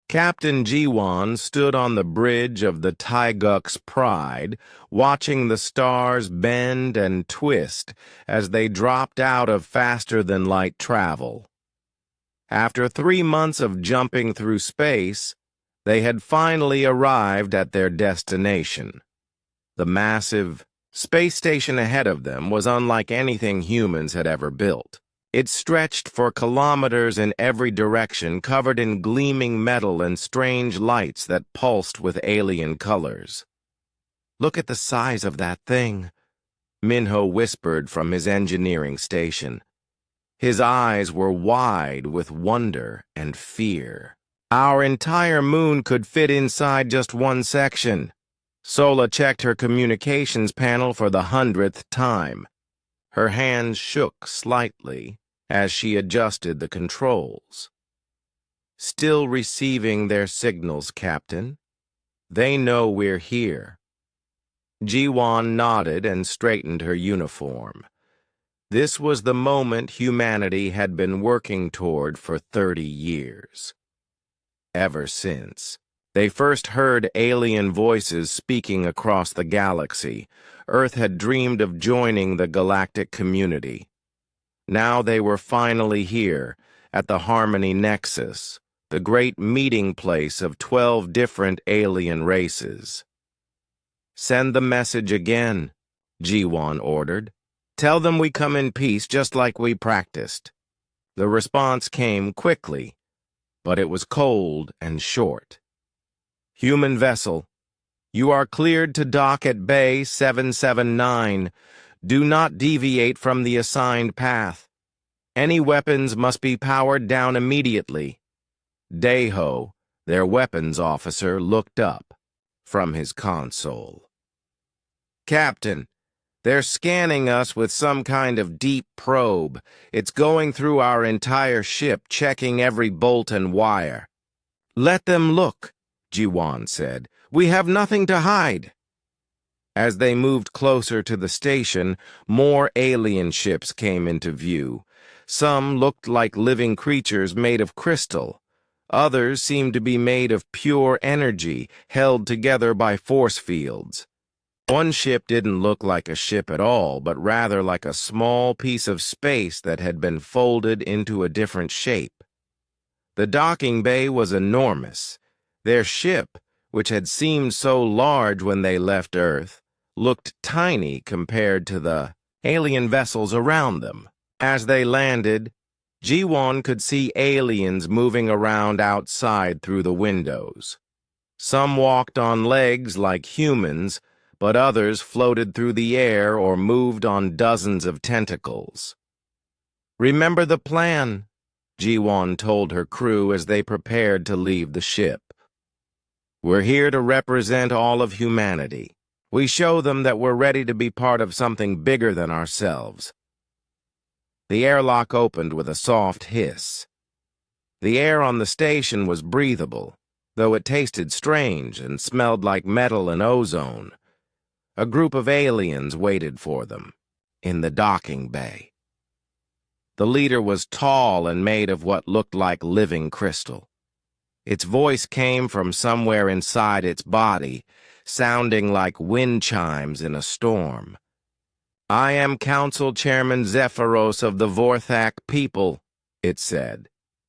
Captain Jiwan stood on the bridge of the Taiguk's Pride, watching the stars bend and twist as they dropped out of faster-than-light travel. After 3 months of jumping through space, they had finally arrived at their destination. The massive space station ahead of them was unlike anything humans had ever built. It stretched for kilometers in every direction, covered in gleaming metal and strange lights that pulsed with alien colors. "Look at the size of that thing," Minho whispered from his engineering station. His eyes were wide with wonder and fear. "Our entire moon could fit inside just one section." Sola checked her communications panel for the 100th time. Her hands shook slightly as she adjusted the controls. "Still receiving their signals, Captain. They know we're here." Jiwan nodded and straightened her uniform. This was the moment humanity had been working toward for 30 years. Ever since they first heard alien voices speaking across the galaxy, Earth had dreamed of joining the galactic community. Now they were finally here, at the Harmony Nexus, the great meeting place of 12 different alien races. "Send the message again," Jiwan ordered. "Tell them we come in peace just like we practiced." The response came quickly, but it was cold and short. "Human vessel, you are cleared to dock at Bay 779. Do not deviate from the assigned path. Any weapons must be powered down immediately." Daeho, their weapons officer, looked up from his console. "Captain, they're scanning us with some kind of deep probe. It's going through our entire ship, checking every bolt and wire." "Let them look," Jiwan said. "We have nothing to hide." As they moved closer to the station, more alien ships came into view. Some looked like living creatures made of crystal. Others seemed to be made of pure energy, held together by force fields. One ship didn't look like a ship at all, but rather like a small piece of space that had been folded into a different shape. The docking bay was enormous. Their ship, which had seemed so large when they left Earth, looked tiny compared to the alien vessels around them. As they landed, Jiwan could see aliens moving around outside through the windows. Some walked on legs like humans, but others floated through the air or moved on dozens of tentacles. "Remember the plan," Jiwan told her crew as they prepared to leave the ship. "We're here to represent all of humanity. We show them that we're ready to be part of something bigger than ourselves." The airlock opened with a soft hiss. The air on the station was breathable, though it tasted strange and smelled like metal and ozone. A group of aliens waited for them in the docking bay. The leader was tall and made of what looked like living crystal. Its voice came from somewhere inside its body, sounding like wind chimes in a storm. "I am Council Chairman Zephyros of the Vorthak people," it said.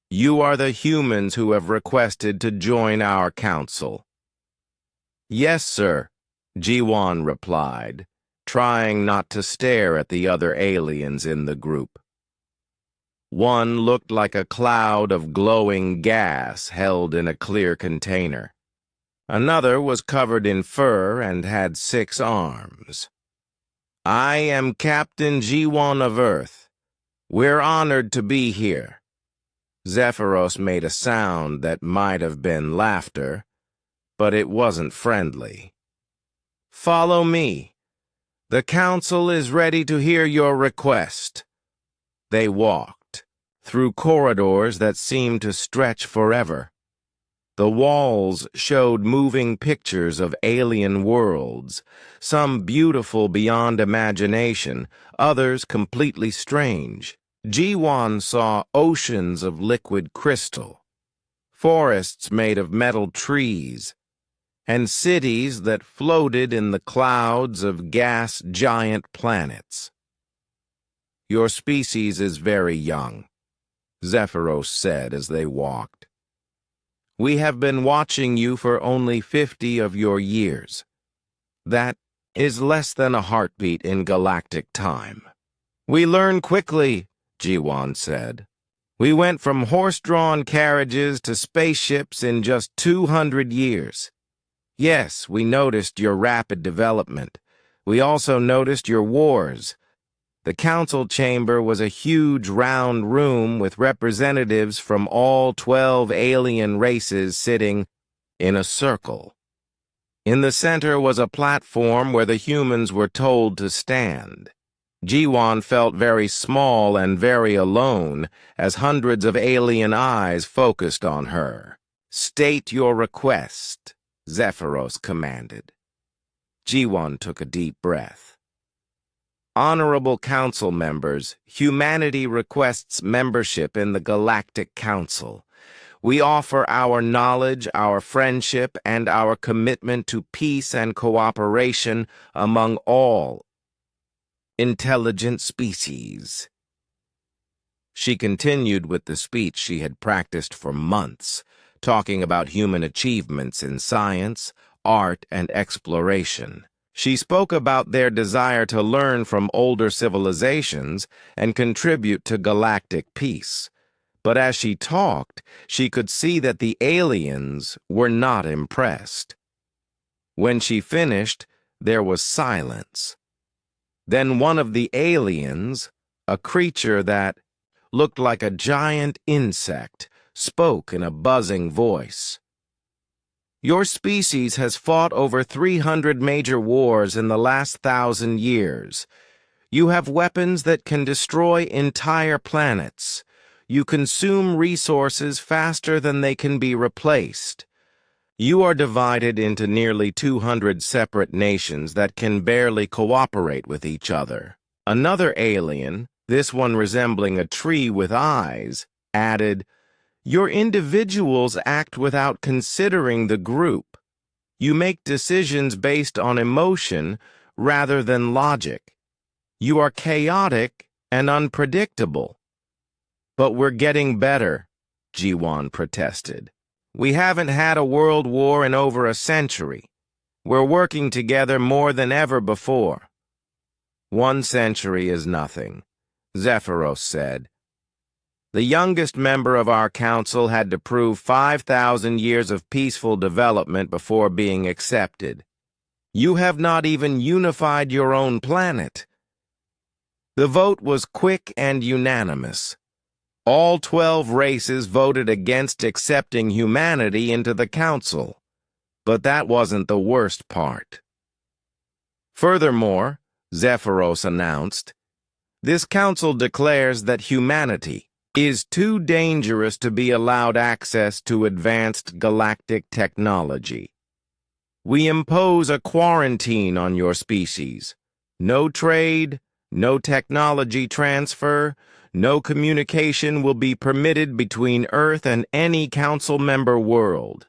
"You are the humans who have requested to join our council." "Yes, sir," Jiwan replied, trying not to stare at the other aliens in the group. One looked like a cloud of glowing gas held in a clear container. Another was covered in fur and had 6 arms. "I am Captain Jiwan of Earth. We're honored to be here." Zephyros made a sound that might have been laughter, but it wasn't friendly. "Follow me. The council is ready to hear your request." They walked through corridors that seemed to stretch forever. The walls showed moving pictures of alien worlds, some beautiful beyond imagination, others completely strange. Jiwan saw oceans of liquid crystal, forests made of metal trees, and cities that floated in the clouds of gas giant planets. Your species is very young, Zephyros said as they walked. We have been watching you for only 50 of your years. That is less than a heartbeat in galactic time. We learn quickly, Jiwan said. We went from horse-drawn carriages to spaceships in just 200 years. Yes, we noticed your rapid development. We also noticed your wars. The council chamber was a huge round room with representatives from all 12 alien races sitting in a circle. In the center was a platform where the humans were told to stand. Jiwan felt very small and very alone as hundreds of alien eyes focused on her. State your request, Zephyros commanded. Jiwan took a deep breath. Honorable Council members, humanity requests membership in the Galactic Council. We offer our knowledge, our friendship, and our commitment to peace and cooperation among all intelligent species. She continued with the speech she had practiced for months, talking about human achievements in science, art, and exploration. She spoke about their desire to learn from older civilizations and contribute to galactic peace. But as she talked, she could see that the aliens were not impressed. When she finished, there was silence. Then one of the aliens, a creature that looked like a giant insect, spoke in a buzzing voice. Your species has fought over 300 major wars in the last 1,000 years. You have weapons that can destroy entire planets. You consume resources faster than they can be replaced. You are divided into nearly 200 separate nations that can barely cooperate with each other. Another alien, this one resembling a tree with eyes, added, Your individuals act without considering the group. You make decisions based on emotion rather than logic. You are chaotic and unpredictable. But we're getting better, Jiwan protested. We haven't had a world war in over a century. We're working together more than ever before. 1 century is nothing, Zephyros said. The youngest member of our council had to prove 5,000 years of peaceful development before being accepted. You have not even unified your own planet. The vote was quick and unanimous. All 12 races voted against accepting humanity into the council. But that wasn't the worst part. Furthermore, Zephyros announced, this council declares that humanity is too dangerous to be allowed access to advanced galactic technology. We impose a quarantine on your species. No trade, no technology transfer, no communication will be permitted between Earth and any council member world.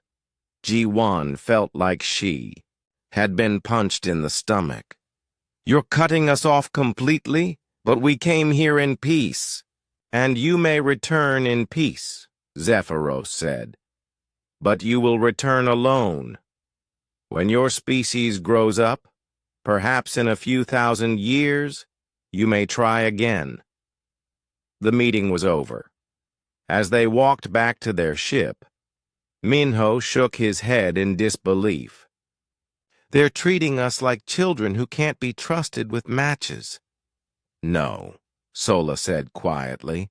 G1 felt like she had been punched in the stomach. You're cutting us off completely, but we came here in peace. And you may return in peace, Zephyros said. But you will return alone. When your species grows up, perhaps in a few thousand years, you may try again. The meeting was over. As they walked back to their ship, Minho shook his head in disbelief. They're treating us like children who can't be trusted with matches. No, Sola said quietly.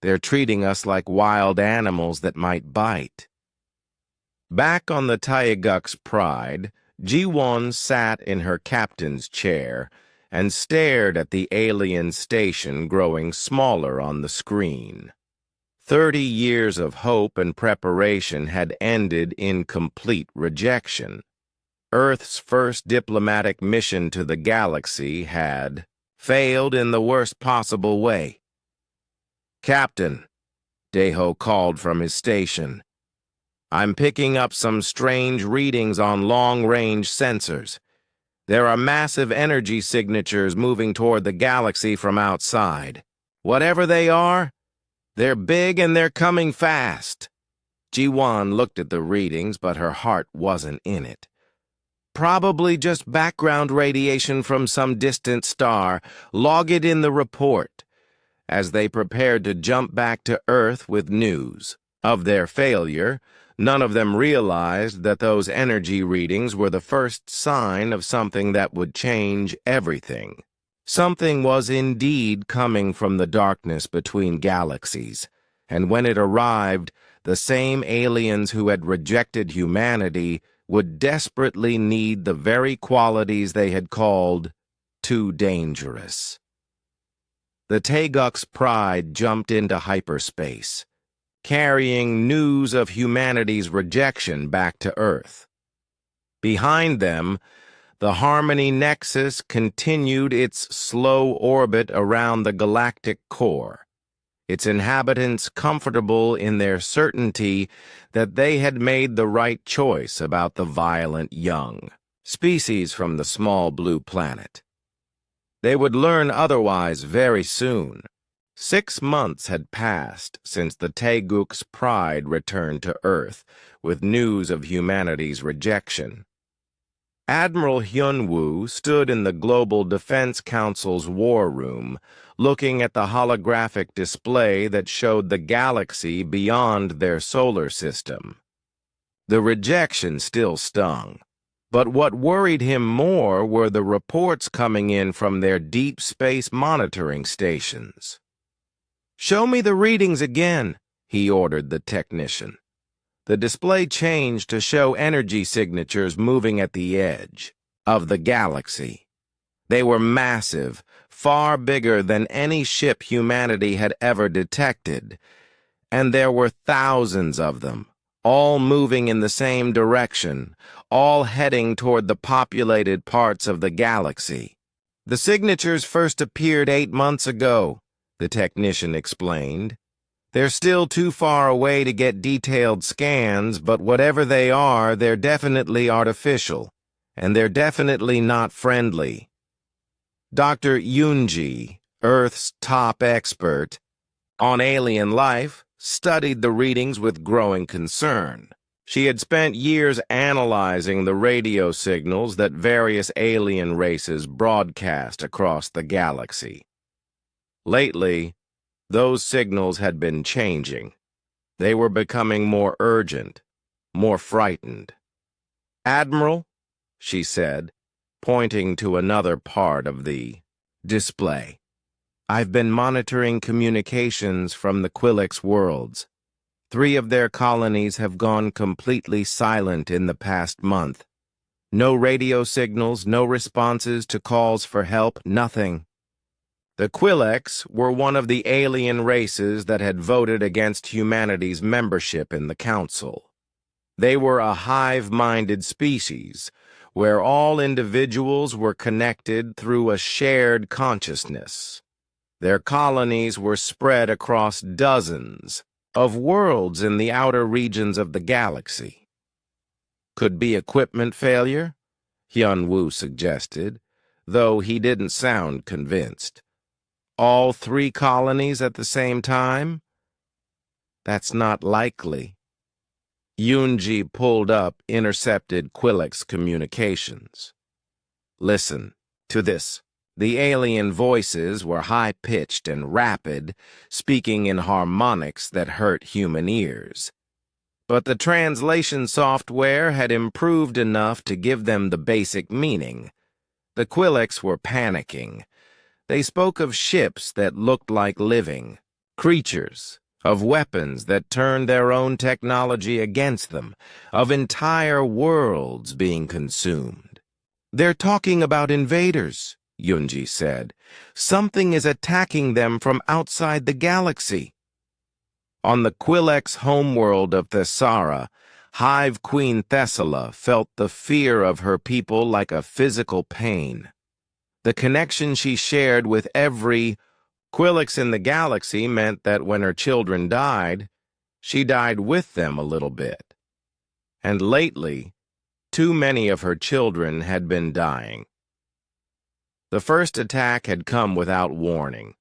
They're treating us like wild animals that might bite. Back on the Taiguk's Pride, Ji-won sat in her captain's chair and stared at the alien station growing smaller on the screen. 30 years of hope and preparation had ended in complete rejection. Earth's first diplomatic mission to the galaxy had failed in the worst possible way. Captain, Deho called from his station. I'm picking up some strange readings on long-range sensors. There are massive energy signatures moving toward the galaxy from outside. Whatever they are, they're big and they're coming fast. Ji-Wan looked at the readings, but her heart wasn't in it. Probably just background radiation from some distant star. Log it in the report. As they prepared to jump back to Earth with news of their failure, none of them realized that those energy readings were the first sign of something that would change everything. Something was indeed coming from the darkness between galaxies, and when it arrived, the same aliens who had rejected humanity would desperately need the very qualities they had called too dangerous. The Taeguk's pride jumped into hyperspace, carrying news of humanity's rejection back to Earth. Behind them, the Harmony Nexus continued its slow orbit around the galactic core, its inhabitants comfortable in their certainty that they had made the right choice about the violent young species from the small blue planet. They would learn otherwise very soon. 6 months had passed since the Taeguk's pride returned to Earth with news of humanity's rejection. Admiral Hyun-woo stood in the Global Defense Council's war room, looking at the holographic display that showed the galaxy beyond their solar system. The rejection still stung, but what worried him more were the reports coming in from their deep space monitoring stations. "Show me the readings again," he ordered the technician. The display changed to show energy signatures moving at the edge of the galaxy. They were massive, far bigger than any ship humanity had ever detected, and there were thousands of them, all moving in the same direction, all heading toward the populated parts of the galaxy. "The signatures first appeared 8 months ago," the technician explained. "They're still too far away to get detailed scans, but whatever they are, they're definitely artificial, and they're definitely not friendly." Dr. Yoonji, Earth's top expert on alien life, studied the readings with growing concern. She had spent years analyzing the radio signals that various alien races broadcast across the galaxy. Lately, those signals had been changing. They were becoming more urgent, more frightened. "Admiral," she said, pointing to another part of the display, "I've been monitoring communications from the Quillex worlds. 3 of their colonies have gone completely silent in the past month. No radio signals, no responses to calls for help, nothing." The Quillex were one of the alien races that had voted against humanity's membership in the Council. They were a hive-minded species, where all individuals were connected through a shared consciousness. Their colonies were spread across dozens of worlds in the outer regions of the galaxy. "Could be equipment failure," Hyun-woo suggested, though he didn't sound convinced. "All 3 colonies at the same time? That's not likely." Yoonji pulled up intercepted Quillex communications. "Listen to this." The alien voices were high-pitched and rapid, speaking in harmonics that hurt human ears. But the translation software had improved enough to give them the basic meaning. The Quillex were panicking. They spoke of ships that looked like living creatures, of weapons that turned their own technology against them, of entire worlds being consumed. "They're talking about invaders," Yoonji said. "Something is attacking them from outside the galaxy." On the Quillex homeworld of Thessara, Hive Queen Thessala felt the fear of her people like a physical pain. The connection she shared with every Quillex in the galaxy meant that when her children died, she died with them a little bit. and lately, too many of her children had been dying. The first attack had come without warning.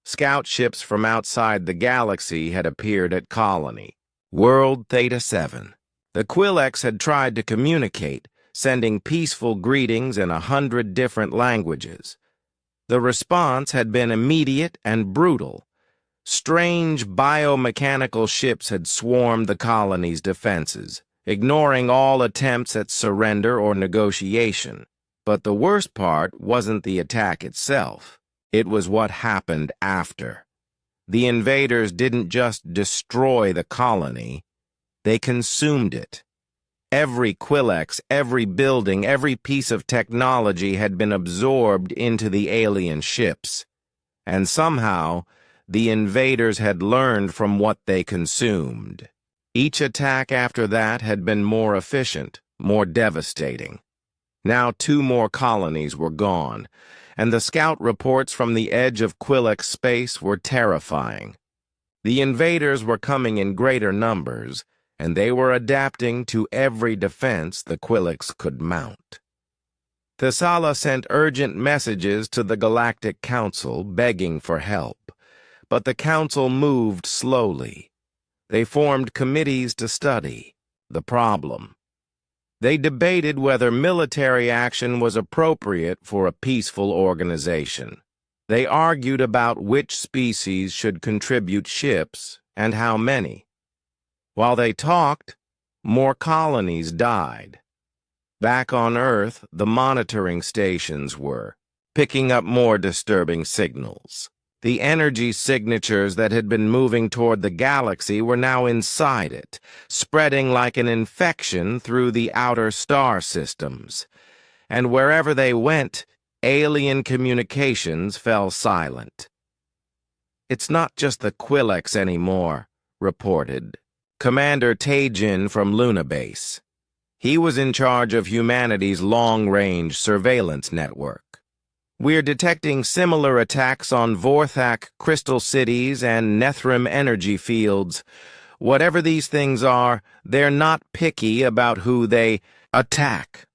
Scout ships from outside the galaxy had appeared at Colony, World Theta 7. The Quillex had tried to communicate, sending peaceful greetings in 100 different languages. The response had been immediate and brutal. Strange biomechanical ships had swarmed the colony's defenses, ignoring all attempts at surrender or negotiation. But the worst part wasn't the attack itself. It was what happened after. The invaders didn't just destroy the colony, they consumed it. Every Quillex, every building, every piece of technology had been absorbed into the alien ships. And somehow, the invaders had learned from what they consumed. Each attack after that had been more efficient, more devastating. Now 2 more colonies were gone, and the scout reports from the edge of Quillex space were terrifying. The invaders were coming in greater numbers, and they were adapting to every defense the Quillex could mount. Thesala sent urgent messages to the Galactic Council begging for help, but the Council moved slowly. They formed committees to study the problem. They debated whether military action was appropriate for a peaceful organization. They argued about which species should contribute ships and how many. While they talked, more colonies died. Back on Earth, the monitoring stations were picking up more disturbing signals. The energy signatures that had been moving toward the galaxy were now inside it, spreading like an infection through the outer star systems. And wherever they went, alien communications fell silent. "It's not just the Quillex anymore," reported Commander Taejin from Luna Base. He was in charge of humanity's long-range surveillance network. "We're detecting similar attacks on Vorthak crystal cities and Nethrim energy fields. Whatever these things are, they're not picky about who they attack."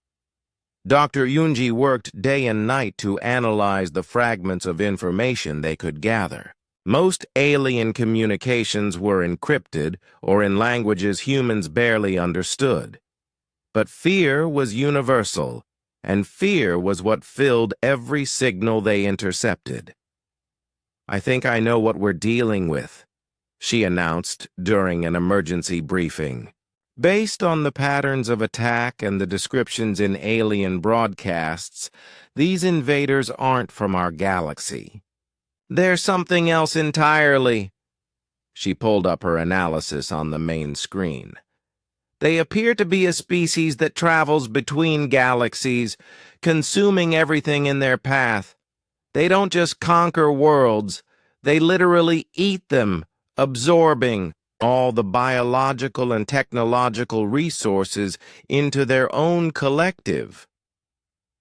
Dr. Yunji worked day and night to analyze the fragments of information they could gather. Most alien communications were encrypted or in languages humans barely understood. But fear was universal, and fear was what filled every signal they intercepted. "I think I know what we're dealing with," she announced during an emergency briefing. "Based on the patterns of attack and the descriptions in alien broadcasts, these invaders aren't from our galaxy. They're something else entirely." She pulled up her analysis on the main screen. "They appear to be a species that travels between galaxies, consuming everything in their path. They don't just conquer worlds, they literally eat them, absorbing all the biological and technological resources into their own collective."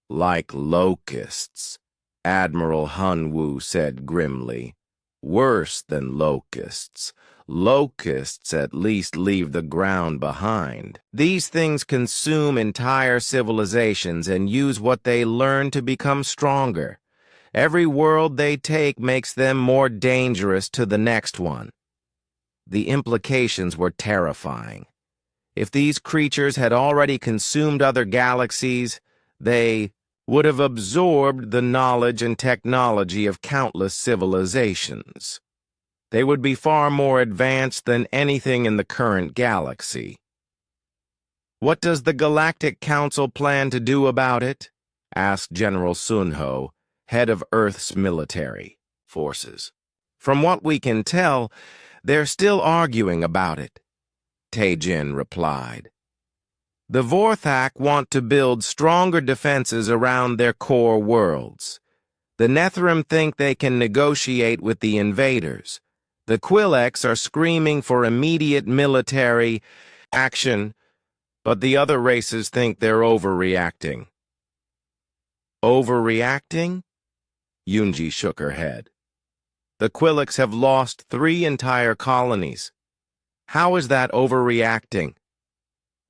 "Like locusts," Admiral Hunwoo said grimly. "Worse than locusts. Locusts at least leave the ground behind. These things consume entire civilizations and use what they learn to become stronger. Every world they take makes them more dangerous to the next one." The implications were terrifying. If these creatures had already consumed other galaxies, they would have absorbed the knowledge and technology of countless civilizations. They would be far more advanced than anything in the current galaxy. "What does the Galactic Council plan to do about it?" asked General Sunho, head of Earth's military forces. "From what we can tell, they're still arguing about it," Taejin replied. "The Vorthak want to build stronger defenses around their core worlds. The Nethrim think they can negotiate with the invaders. The Quillex are screaming for immediate military action, but the other races think they're overreacting." "Overreacting?" Yunji shook her head. "The Quillex have lost 3 entire colonies. How is that overreacting?"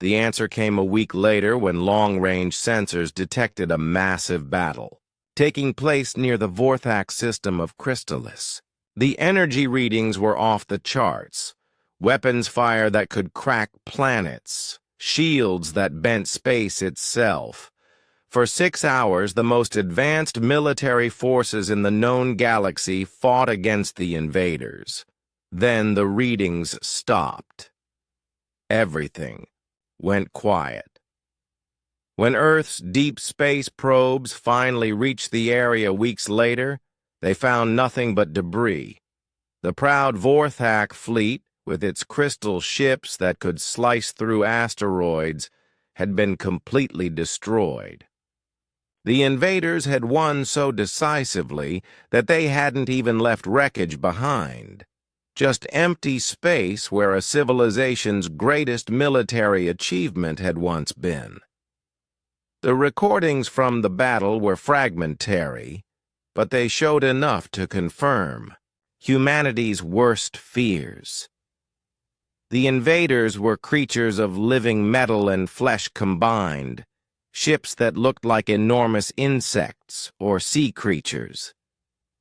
The answer came a week later when long-range sensors detected a massive battle taking place near the Vorthak system of Crystallis. The energy readings were off the charts. Weapons fire that could crack planets, shields that bent space itself. For 6 hours, the most advanced military forces in the known galaxy fought against the invaders. Then the readings stopped. Everything went quiet. When Earth's deep space probes finally reached the area weeks later, they found nothing but debris. The proud Vorthak fleet, with its crystal ships that could slice through asteroids, had been completely destroyed. The invaders had won so decisively that they hadn't even left wreckage behind. Just empty space where a civilization's greatest military achievement had once been. The recordings from the battle were fragmentary, but they showed enough to confirm humanity's worst fears. The invaders were creatures of living metal and flesh combined, ships that looked like enormous insects or sea creatures.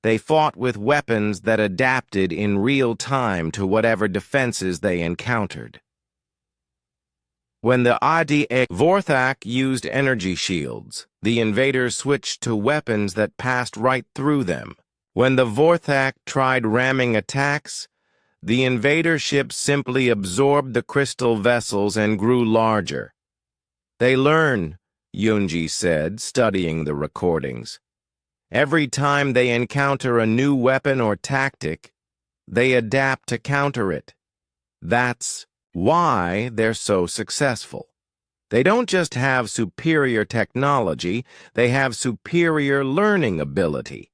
They fought with weapons that adapted in real time to whatever defenses they encountered. When the IDA Vorthak used energy shields, the invaders switched to weapons that passed right through them. When the Vorthak tried ramming attacks, the invader ships simply absorbed the crystal vessels and grew larger. They learn, Yunji said, studying the recordings. Every time they encounter a new weapon or tactic, they adapt to counter it. That's why they're so successful. They don't just have superior technology, they have superior learning ability.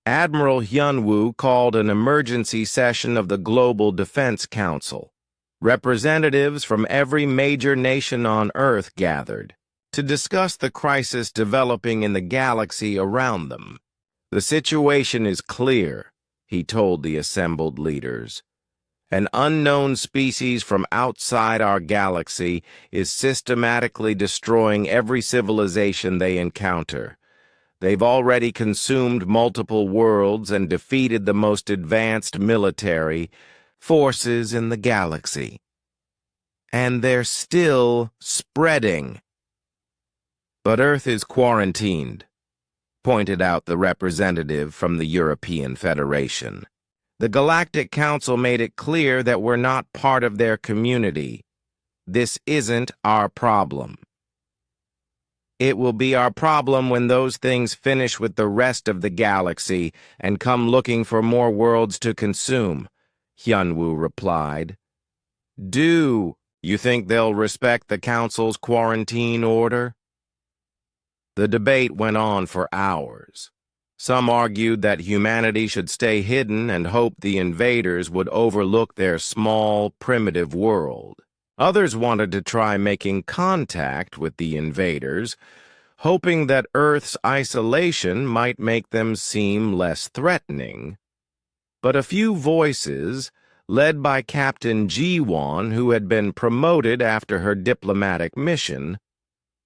Admiral Hyunwoo called an emergency session of the Global Defense Council. Representatives from every major nation on Earth gathered to discuss the crisis developing in the galaxy around them. The situation is clear, he told the assembled leaders. An unknown species from outside our galaxy is systematically destroying every civilization they encounter. They've already consumed multiple worlds and defeated the most advanced military forces in the galaxy. And they're still spreading. But Earth is quarantined, pointed out the representative from the European Federation. The Galactic Council made it clear that we're not part of their community. This isn't our problem. It will be our problem when those things finish with the rest of the galaxy and come looking for more worlds to consume, Hyunwoo replied. Do you think they'll respect the Council's quarantine order? The debate went on for hours. Some argued that humanity should stay hidden and hope the invaders would overlook their small, primitive world. Others wanted to try making contact with the invaders, hoping that Earth's isolation might make them seem less threatening. But a few voices, led by Captain Ji-won, who had been promoted after her diplomatic mission,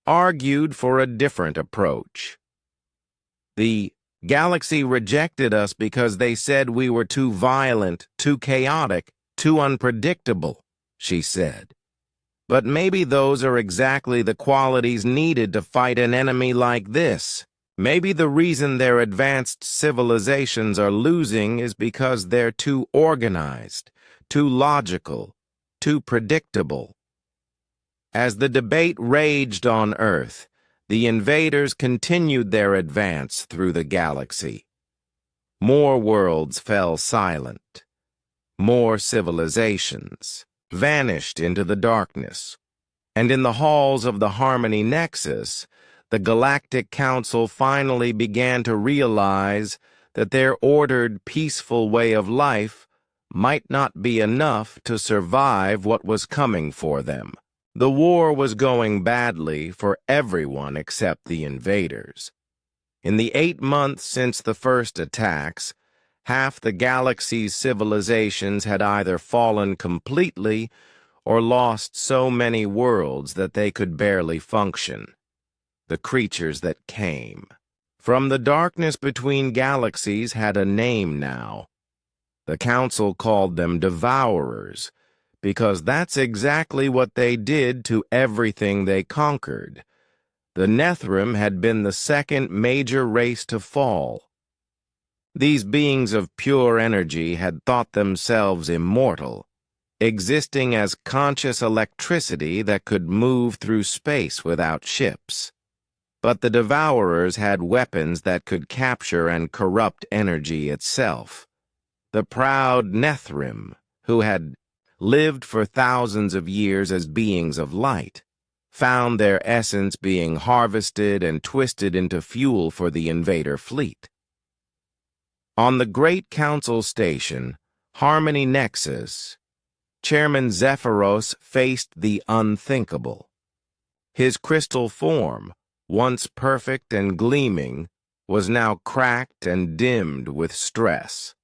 argued for a different approach. The galaxy rejected us because they said we were too violent, too chaotic, too unpredictable, she said. But maybe those are exactly the qualities needed to fight an enemy like this. Maybe the reason their advanced civilizations are losing is because they're too organized, too logical, too predictable. As the debate raged on Earth, the invaders continued their advance through the galaxy. More worlds fell silent. More civilizations vanished into the darkness. And in the halls of the Harmony Nexus, the Galactic Council finally began to realize that their ordered, peaceful way of life might not be enough to survive what was coming for them. The war was going badly for everyone except the invaders. In the 8 months since the first attacks, half the galaxy's civilizations had either fallen completely or lost so many worlds that they could barely function. The creatures that came from the darkness between galaxies had a name now. The Council called them Devourers, because that's exactly what they did to everything they conquered. The Nethrim had been the second major race to fall. These beings of pure energy had thought themselves immortal, existing as conscious electricity that could move through space without ships. But the Devourers had weapons that could capture and corrupt energy itself. The proud Nethrim, who had lived for thousands of years as beings of light, found their essence being harvested and twisted into fuel for the invader fleet. On the Great Council Station, Harmony Nexus, Chairman Zephyros faced the unthinkable. His crystal form, once perfect and gleaming, was now cracked and dimmed with stress.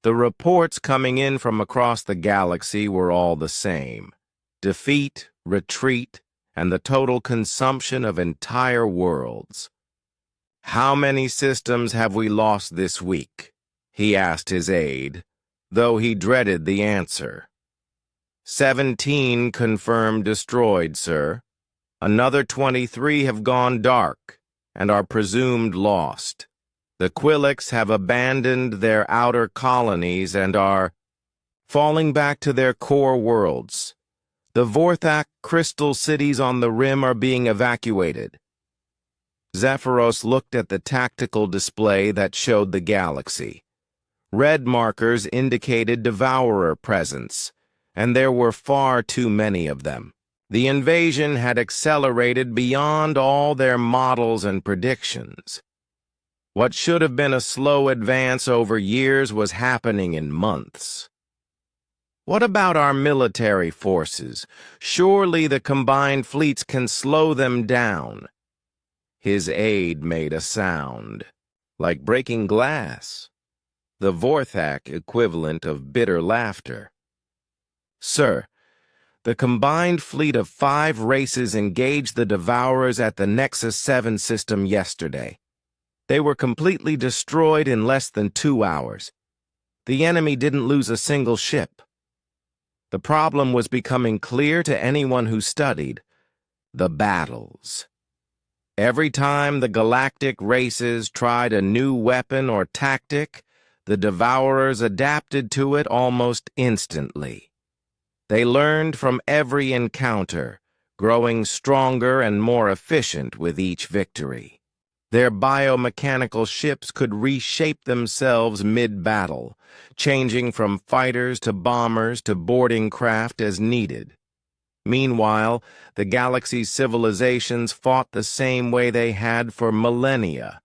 The reports coming in from across the galaxy were all the same: defeat, retreat, and the total consumption of entire worlds. "How many systems have we lost this week?" he asked his aide, though he dreaded the answer. 17 confirmed destroyed, sir. Another 23 have gone dark and are presumed lost. The Quilix have abandoned their outer colonies and are falling back to their core worlds. The Vorthak crystal cities on the rim are being evacuated. Zephyros looked at the tactical display that showed the galaxy. Red markers indicated Devourer presence, and there were far too many of them. The invasion had accelerated beyond all their models and predictions. What should have been a slow advance over years was happening in months. What about our military forces? Surely the combined fleets can slow them down. His aide made a sound, like breaking glass, the Vorthak equivalent of bitter laughter. Sir, the combined fleet of 5 races engaged the Devourers at the Nexus 7 system yesterday. They were completely destroyed in less than 2 hours. The enemy didn't lose a single ship. The problem was becoming clear to anyone who studied: the battles. Every time the galactic races tried a new weapon or tactic, the Devourers adapted to it almost instantly. They learned from every encounter, growing stronger and more efficient with each victory. Their biomechanical ships could reshape themselves mid-battle, changing from fighters to bombers to boarding craft as needed. Meanwhile, the galaxy's civilizations fought the same way they had for millennia,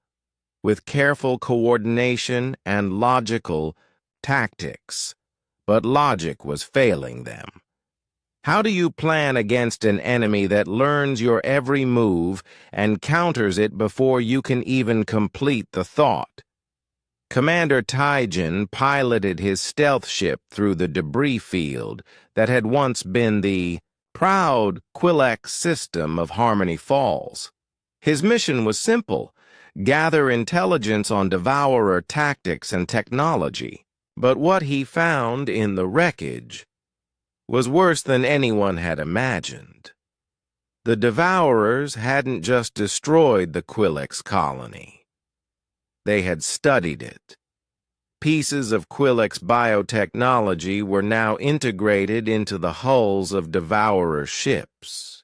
with careful coordination and logical tactics. But logic was failing them. How do you plan against an enemy that learns your every move and counters it before you can even complete the thought? Commander Taijin piloted his stealth ship through the debris field that had once been the proud Quilix system of Harmony Falls. His mission was simple: gather intelligence on Devourer tactics and technology. But what he found in the wreckage was worse than anyone had imagined. The Devourers hadn't just destroyed the Quilix colony. They had studied it. Pieces of Quilix biotechnology were now integrated into the hulls of Devourer ships.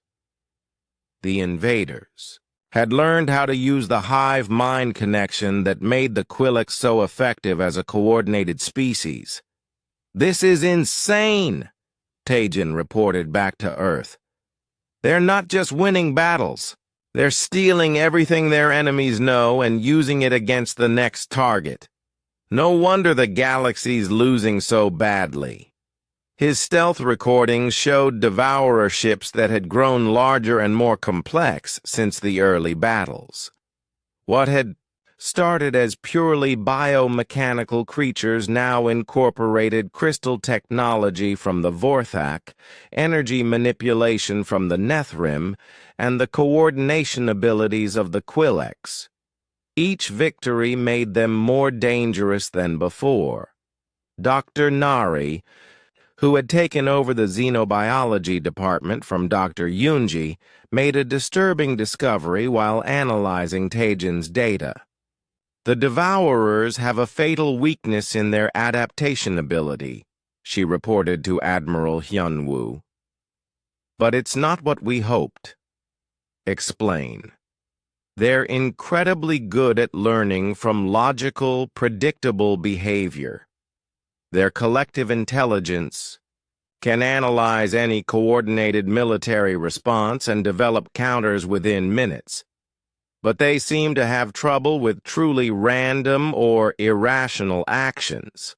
The invaders had learned how to use the hive mind connection that made the Quilix so effective as a coordinated species. "This is insane," Taijin reported back to Earth. "They're not just winning battles. They're stealing everything their enemies know and using it against the next target. No wonder the galaxy's losing so badly." His stealth recordings showed Devourer ships that had grown larger and more complex since the early battles. What had started as purely biomechanical creatures now incorporated crystal technology from the Vorthak, energy manipulation from the Nethrim, and the coordination abilities of the Quillex. Each victory made them more dangerous than before. Dr. Nari, who had taken over the xenobiology department from Dr. Yunji, made a disturbing discovery while analyzing Tajin's data. The Devourers have a fatal weakness in their adaptation ability, she reported to Admiral Hyunwoo. But it's not what we hoped. Explain. They're incredibly good at learning from logical, predictable behavior. Their collective intelligence can analyze any coordinated military response and develop counters within minutes. But they seem to have trouble with truly random or irrational actions.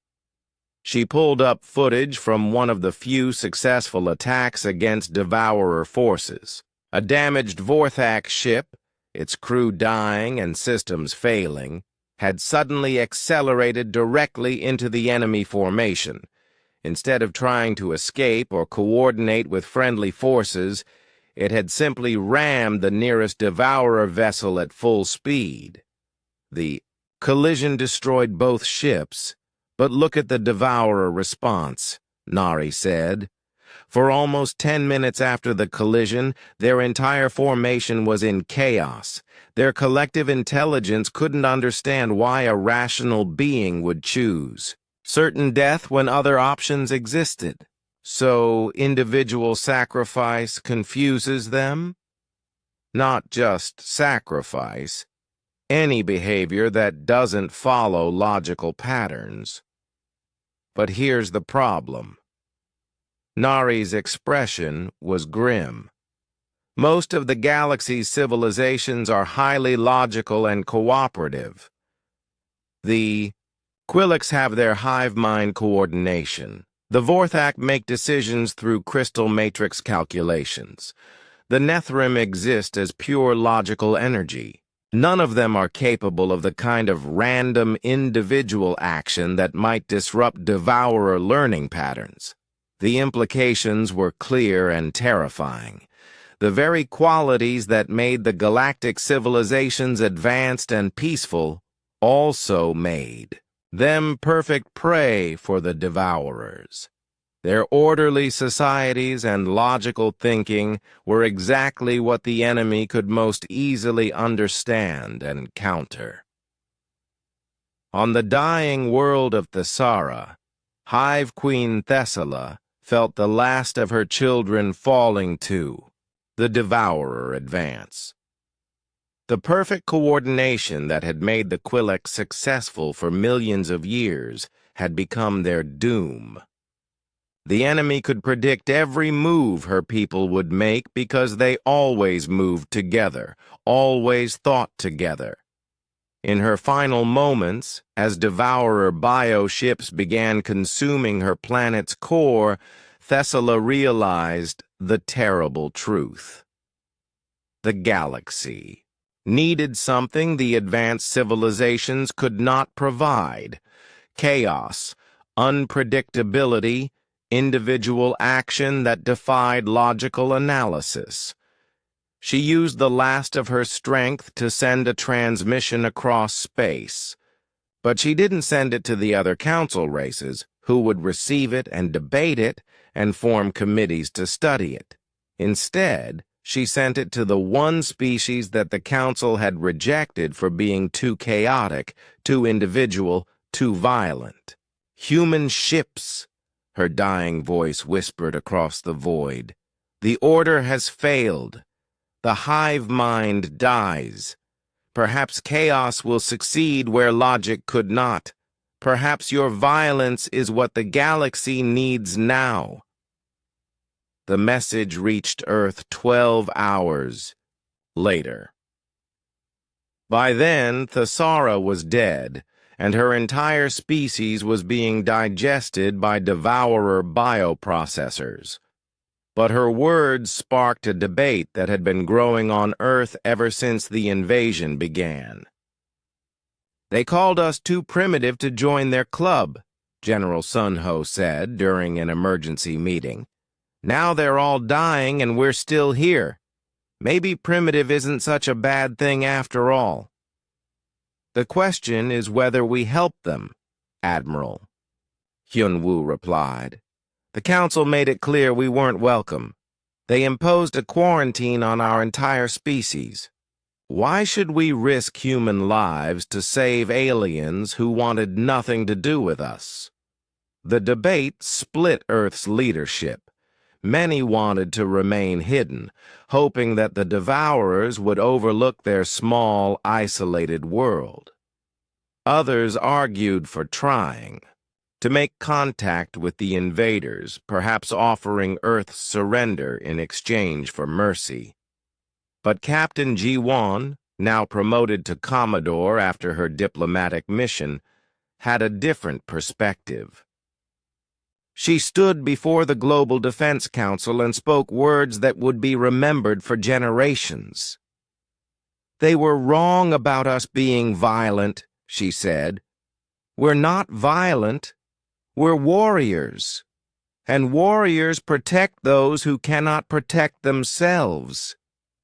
She pulled up footage from one of the few successful attacks against Devourer forces. A damaged Vorthak ship, its crew dying and systems failing, had suddenly accelerated directly into the enemy formation. Instead of trying to escape or coordinate with friendly forces, it had simply rammed the nearest Devourer vessel at full speed. The collision destroyed both ships, but look at the Devourer response, Nari said. For almost 10 minutes after the collision, their entire formation was in chaos. Their collective intelligence couldn't understand why a rational being would choose certain death when other options existed. So individual sacrifice confuses them? Not just sacrifice, any behavior that doesn't follow logical patterns. But here's the problem. Nari's expression was grim. Most of the galaxy's civilizations are highly logical and cooperative. The Quillex have their hive mind coordination. The Vorthak make decisions through crystal matrix calculations. The Nethrim exist as pure logical energy. None of them are capable of the kind of random individual action that might disrupt Devourer learning patterns. The implications were clear and terrifying. The very qualities that made the galactic civilizations advanced and peaceful also made them perfect prey for the Devourers. Their orderly societies and logical thinking were exactly what the enemy could most easily understand and counter. On the dying world of Thesara, Hive Queen Thessala felt the last of her children falling to the Devourer advance. The perfect coordination that had made the Quillex successful for millions of years had become their doom. The enemy could predict every move her people would make because they always moved together, always thought together. In her final moments, as Devourer bioships began consuming her planet's core, Thessala realized the terrible truth. The galaxy needed something the advanced civilizations could not provide: chaos, unpredictability, individual action that defied logical analysis. She used the last of her strength to send a transmission across space. But she didn't send it to the other council races, who would receive it and debate it and form committees to study it. Instead, she sent it to the one species that the council had rejected for being too chaotic, too individual, too violent. Human ships, her dying voice whispered across the void. The order has failed. The hive mind dies. Perhaps chaos will succeed where logic could not. Perhaps your violence is what the galaxy needs now. The message reached Earth 12 hours later. By then, Thesara was dead, and her entire species was being digested by Devourer bioprocessors. But her words sparked a debate that had been growing on Earth ever since the invasion began. They called us too primitive to join their club, General Sun Ho said during an emergency meeting. Now they're all dying and we're still here. Maybe primitive isn't such a bad thing after all. The question is whether we help them, Admiral. Hyun-woo replied. The council made it clear we weren't welcome. They imposed a quarantine on our entire species. Why should we risk human lives to save aliens who wanted nothing to do with us? The debate split Earth's leadership. Many wanted to remain hidden, hoping that the devourers would overlook their small, isolated world. Others argued for trying, to make contact with the invaders, perhaps offering Earth's surrender in exchange for mercy. But Captain Ji-won, now promoted to Commodore after her diplomatic mission, had a different perspective. She stood before the Global Defense Council and spoke words that would be remembered for generations. They were wrong about us being violent, she said. We're not violent. We're warriors. And warriors protect those who cannot protect themselves,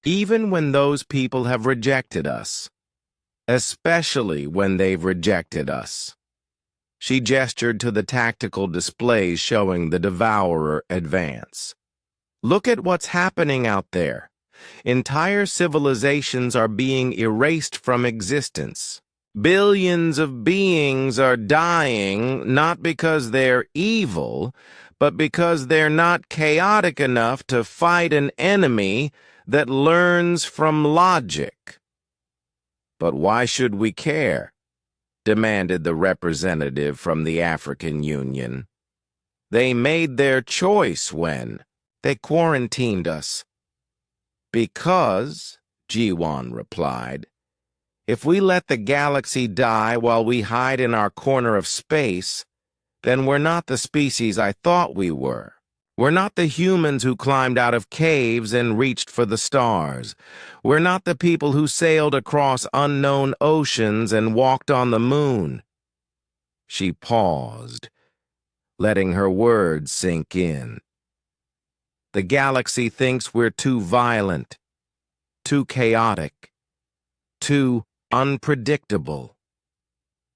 even when those people have rejected us. Especially when they've rejected us. She gestured to the tactical displays showing the Devourer advance. Look at what's happening out there. Entire civilizations are being erased from existence. Billions of beings are dying not because they're evil, but because they're not chaotic enough to fight an enemy that learns from logic. But why should we care? Demanded the representative from the African Union. They made their choice when they quarantined us. Because, Ji-won replied, if we let the galaxy die while we hide in our corner of space, then we're not the species I thought we were. We're not the humans who climbed out of caves and reached for the stars. We're not the people who sailed across unknown oceans and walked on the moon. She paused, letting her words sink in. The galaxy thinks we're too violent, too chaotic, too unpredictable.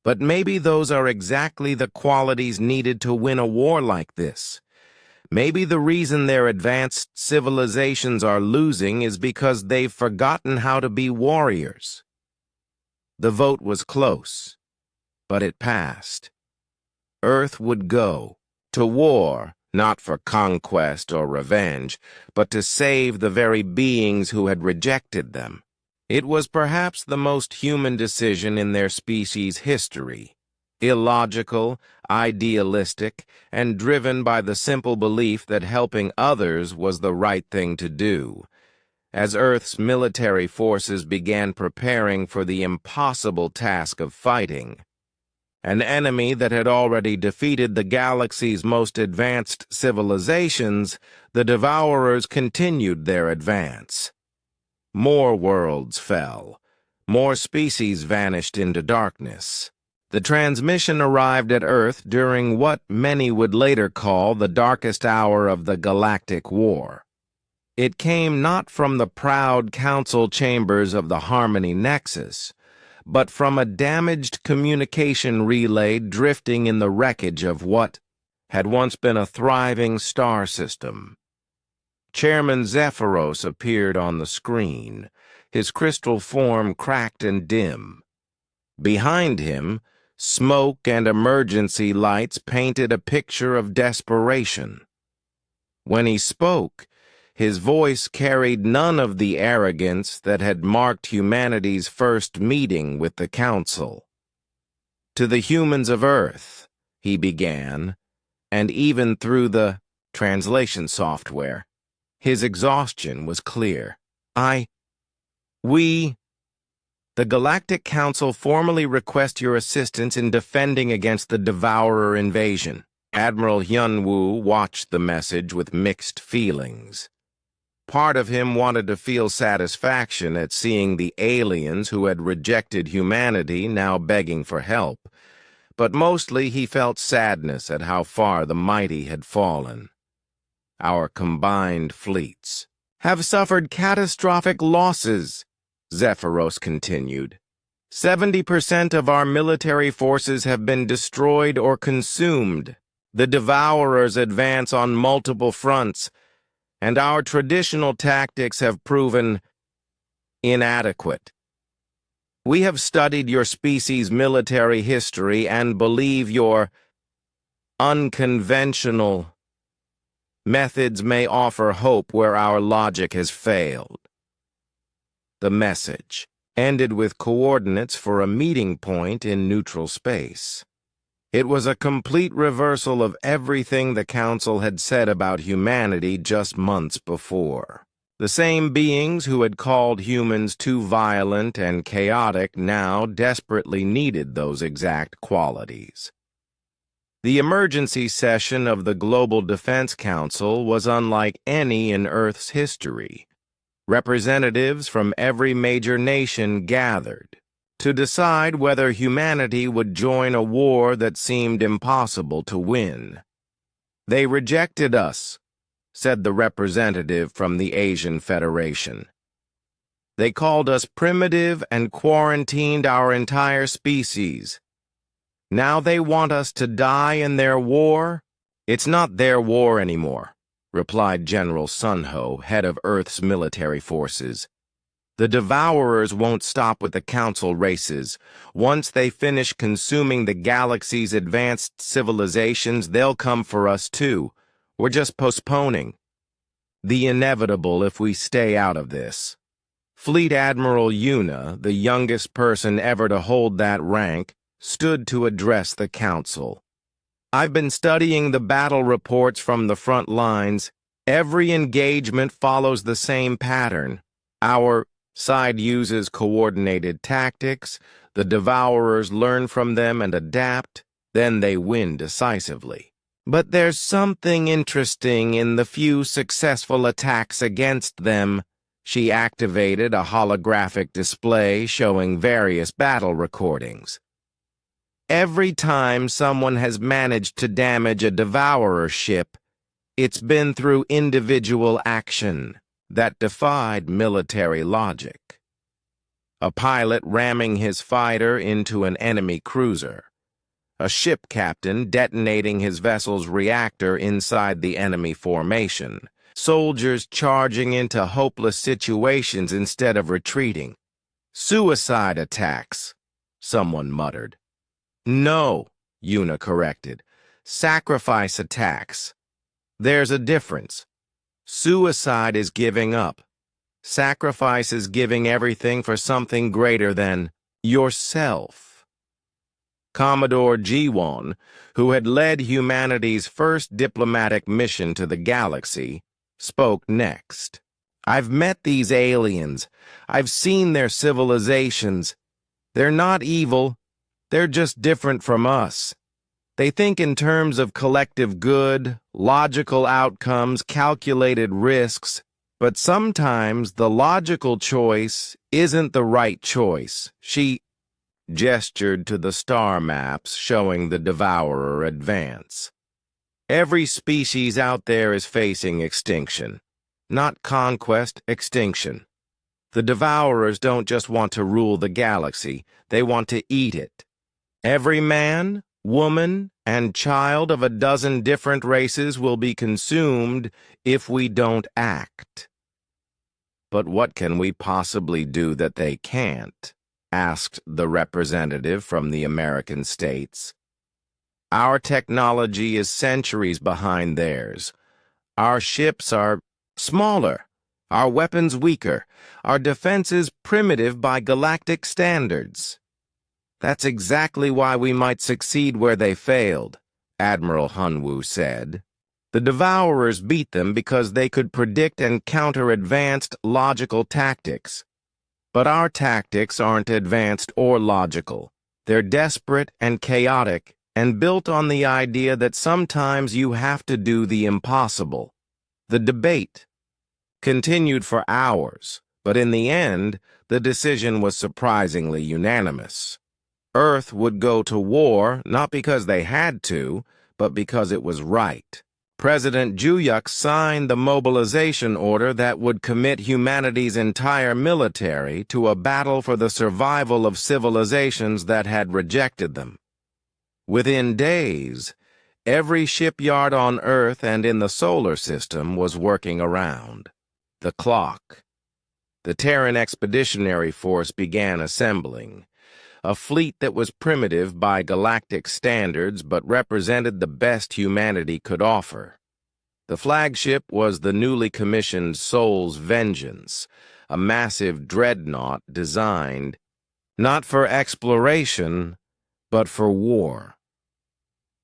But maybe those are exactly the qualities needed to win a war like this. Maybe the reason their advanced civilizations are losing is because they've forgotten how to be warriors. The vote was close, but it passed. Earth would go to war, not for conquest or revenge, but to save the very beings who had rejected them. It was perhaps the most human decision in their species' history. Illogical, idealistic, and driven by the simple belief that helping others was the right thing to do. As Earth's military forces began preparing for the impossible task of fighting, an enemy that had already defeated the galaxy's most advanced civilizations, the Devourers continued their advance. More worlds fell. More species vanished into darkness. The transmission arrived at Earth during what many would later call the darkest hour of the Galactic War. It came not from the proud council chambers of the Harmony Nexus, but from a damaged communication relay drifting in the wreckage of what had once been a thriving star system. Chairman Zephyros appeared on the screen, his crystal form cracked and dim. Behind him, smoke and emergency lights painted a picture of desperation. When he spoke, his voice carried none of the arrogance that had marked humanity's first meeting with the Council. To the humans of Earth, he began, and even through the translation software, his exhaustion was clear. The Galactic Council formally request your assistance in defending against the Devourer invasion. Admiral Hyun-woo watched the message with mixed feelings. Part of him wanted to feel satisfaction at seeing the aliens who had rejected humanity now begging for help, but mostly he felt sadness at how far the mighty had fallen. Our combined fleets have suffered catastrophic losses, Zephyros continued. 70% of our military forces have been destroyed or consumed. The Devourers advance on multiple fronts, and our traditional tactics have proven inadequate. We have studied your species' military history and believe your unconventional methods may offer hope where our logic has failed. The message ended with coordinates for a meeting point in neutral space. It was a complete reversal of everything the Council had said about humanity just months before. The same beings who had called humans too violent and chaotic now desperately needed those exact qualities. The emergency session of the Global Defense Council was unlike any in Earth's history. Representatives from every major nation gathered to decide whether humanity would join a war that seemed impossible to win. They rejected us, said the representative from the Asian Federation. They called us primitive and quarantined our entire species. Now they want us to die in their war? It's not their war anymore, replied General Sunho, head of Earth's military forces. The Devourers won't stop with the Council races. Once they finish consuming the galaxy's advanced civilizations, they'll come for us too. We're just postponing the inevitable if we stay out of this. Fleet Admiral Yuna, the youngest person ever to hold that rank, stood to address the Council. I've been studying the battle reports from the front lines. Every engagement follows the same pattern. Our side uses coordinated tactics, the Devourers learn from them and adapt, then they win decisively. But there's something interesting in the few successful attacks against them. She activated a holographic display showing various battle recordings. Every time someone has managed to damage a Devourer ship, it's been through individual action that defied military logic. A pilot ramming his fighter into an enemy cruiser. A ship captain detonating his vessel's reactor inside the enemy formation. Soldiers charging into hopeless situations instead of retreating. Suicide attacks, someone muttered. No, Yuna corrected. Sacrifice attacks. There's a difference. Suicide is giving up. Sacrifice is giving everything for something greater than yourself. Commodore Jiwon, who had led humanity's first diplomatic mission to the galaxy, spoke next. I've met these aliens. I've seen their civilizations. They're not evil. They're just different from us. They think in terms of collective good, logical outcomes, calculated risks, but sometimes the logical choice isn't the right choice. She gestured to the star maps showing the Devourer advance. Every species out there is facing extinction. Not conquest, extinction. The Devourers don't just want to rule the galaxy, they want to eat it. Every man, woman, and child of a dozen different races will be consumed if we don't act. But what can we possibly do that they can't? Asked the representative from the American states. Our technology is centuries behind theirs. Our ships are smaller, our weapons weaker, our defenses primitive by galactic standards. That's exactly why we might succeed where they failed, Admiral Hunwoo said. The Devourers beat them because they could predict and counter advanced logical tactics. But our tactics aren't advanced or logical. They're desperate and chaotic and built on the idea that sometimes you have to do the impossible. The debate continued for hours, but in the end, the decision was surprisingly unanimous. Earth would go to war not because they had to, but because it was right. President Juyuk signed the mobilization order that would commit humanity's entire military to a battle for the survival of civilizations that had rejected them. Within days, every shipyard on Earth and in the solar system was working around the clock. The Terran Expeditionary Force began assembling, a fleet that was primitive by galactic standards but represented the best humanity could offer. The flagship was the newly commissioned Soul's Vengeance, a massive dreadnought designed not for exploration, but for war.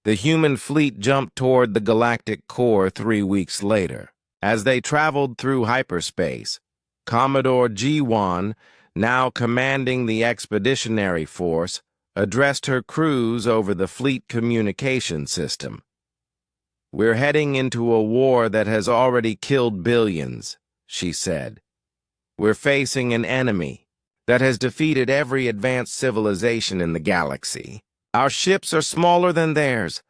The human fleet jumped toward the galactic core 3 weeks later. As they traveled through hyperspace, Commodore G1, now commanding the Expeditionary Force, addressed her crews over the fleet communication system. "We're heading into a war that has already killed billions," she said. "We're facing an enemy that has defeated every advanced civilization in the galaxy. Our ships are smaller than theirs,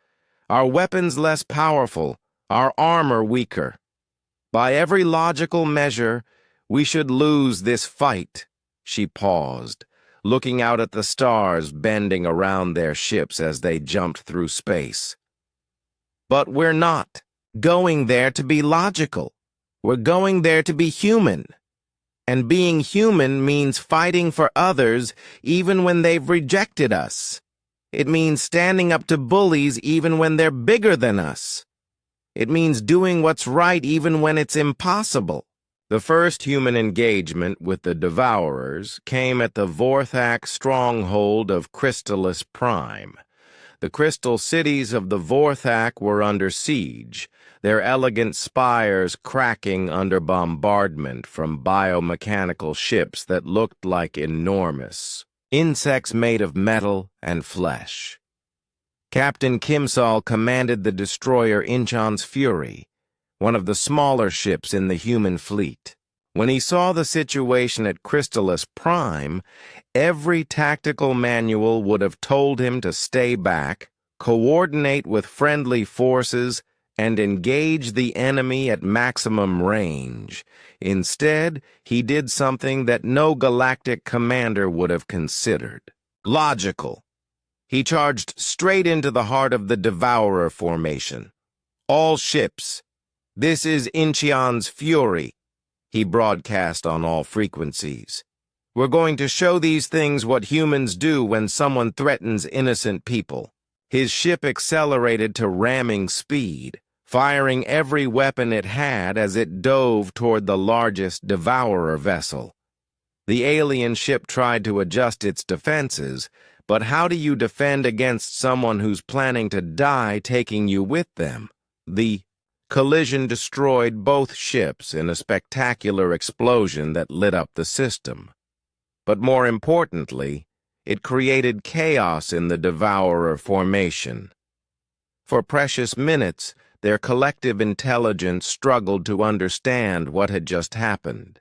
our weapons less powerful, our armor weaker. By every logical measure, we should lose this fight." She paused, looking out at the stars bending around their ships as they jumped through space. "But we're not going there to be logical. We're going there to be human. And being human means fighting for others even when they've rejected us. It means standing up to bullies even when they're bigger than us. It means doing what's right even when it's impossible." The first human engagement with the Devourers came at the Vorthak stronghold of Crystallis Prime. The crystal cities of the Vorthak were under siege, their elegant spires cracking under bombardment from biomechanical ships that looked like enormous insects made of metal and flesh. Captain Kimsal commanded the destroyer Inchan's Fury, one of the smaller ships in the human fleet. When he saw the situation at Crystallis Prime, every tactical manual would have told him to stay back, coordinate with friendly forces, and engage the enemy at maximum range. Instead, he did something that no galactic commander would have considered. Logical. He charged straight into the heart of the Devourer formation. "All ships, this is Incheon's Fury," he broadcast on all frequencies. "We're going to show these things what humans do when someone threatens innocent people." His ship accelerated to ramming speed, firing every weapon it had as it dove toward the largest Devourer vessel. The alien ship tried to adjust its defenses, but how do you defend against someone who's planning to die taking you with them? The collision destroyed both ships in a spectacular explosion that lit up the system. But more importantly, it created chaos in the Devourer formation. For precious minutes, their collective intelligence struggled to understand what had just happened.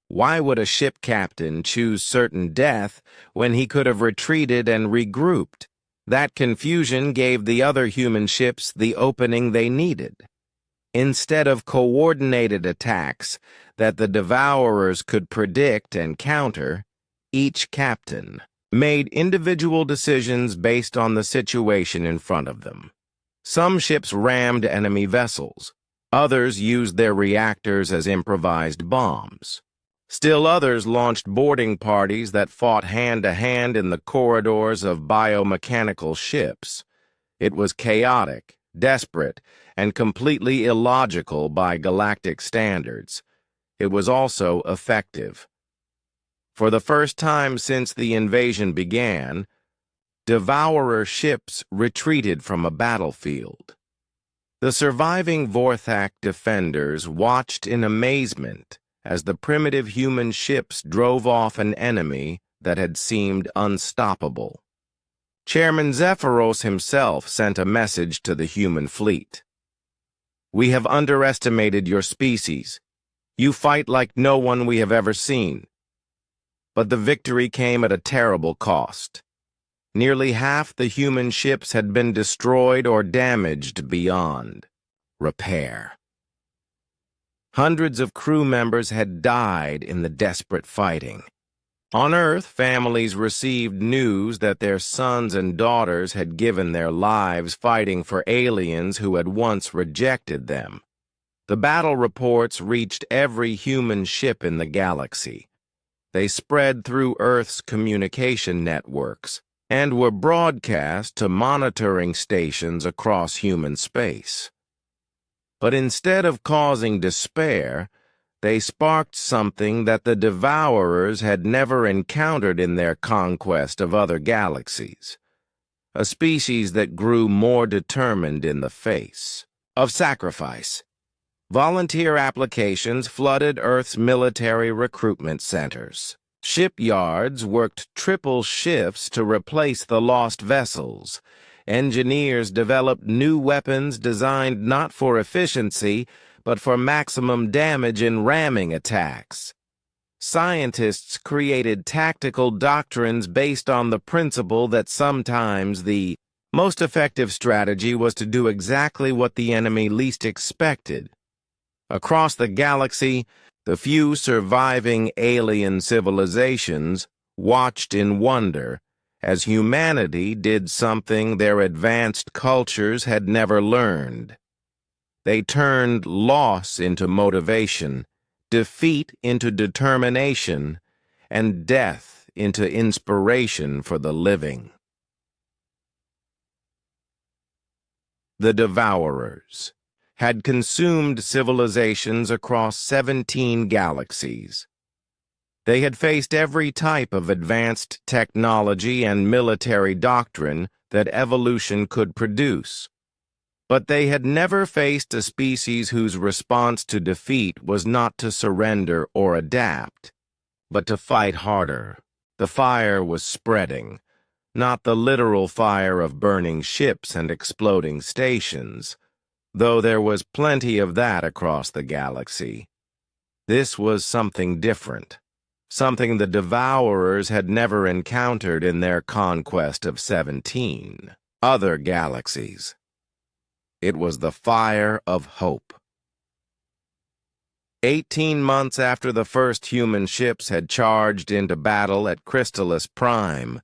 Why would a ship captain choose certain death when he could have retreated and regrouped? That confusion gave the other human ships the opening they needed. Instead of coordinated attacks that the Devourers could predict and counter, each captain made individual decisions based on the situation in front of them. Some ships rammed enemy vessels. Others used their reactors as improvised bombs. Still others launched boarding parties that fought hand-to-hand in the corridors of biomechanical ships. It was chaotic, desperate, and completely illogical by galactic standards. It was also effective. For the first time since the invasion began, Devourer ships retreated from a battlefield. The surviving Vorthak defenders watched in amazement as the primitive human ships drove off an enemy that had seemed unstoppable. Chairman Zephyros himself sent a message to the human fleet. "We have underestimated your species. You fight like no one we have ever seen. But the victory came at a terrible cost. Nearly half the human ships had been destroyed or damaged beyond repair. Hundreds of crew members had died in the desperate fighting. On Earth, families received news that their sons and daughters had given their lives fighting for aliens who had once rejected them. The battle reports reached every human ship in the galaxy. They spread through Earth's communication networks and were broadcast to monitoring stations across human space. But instead of causing despair, they sparked something that the Devourers had never encountered in their conquest of other galaxies. A species that grew more determined in the face of sacrifice. Volunteer applications flooded Earth's military recruitment centers. Shipyards worked triple shifts to replace the lost vessels. Engineers developed new weapons designed not for efficiency, but for maximum damage in ramming attacks. Scientists created tactical doctrines based on the principle that sometimes the most effective strategy was to do exactly what the enemy least expected. Across the galaxy, the few surviving alien civilizations watched in wonder as humanity did something their advanced cultures had never learned. They turned loss into motivation, defeat into determination, and death into inspiration for the living. The Devourers had consumed civilizations across 17 galaxies. They had faced every type of advanced technology and military doctrine that evolution could produce. But they had never faced a species whose response to defeat was not to surrender or adapt, but to fight harder. The fire was spreading, not the literal fire of burning ships and exploding stations, though there was plenty of that across the galaxy. This was something different, something the Devourers had never encountered in their conquest of 17 other galaxies. It was the fire of hope. 18 months after the first human ships had charged into battle at Crystallis Prime,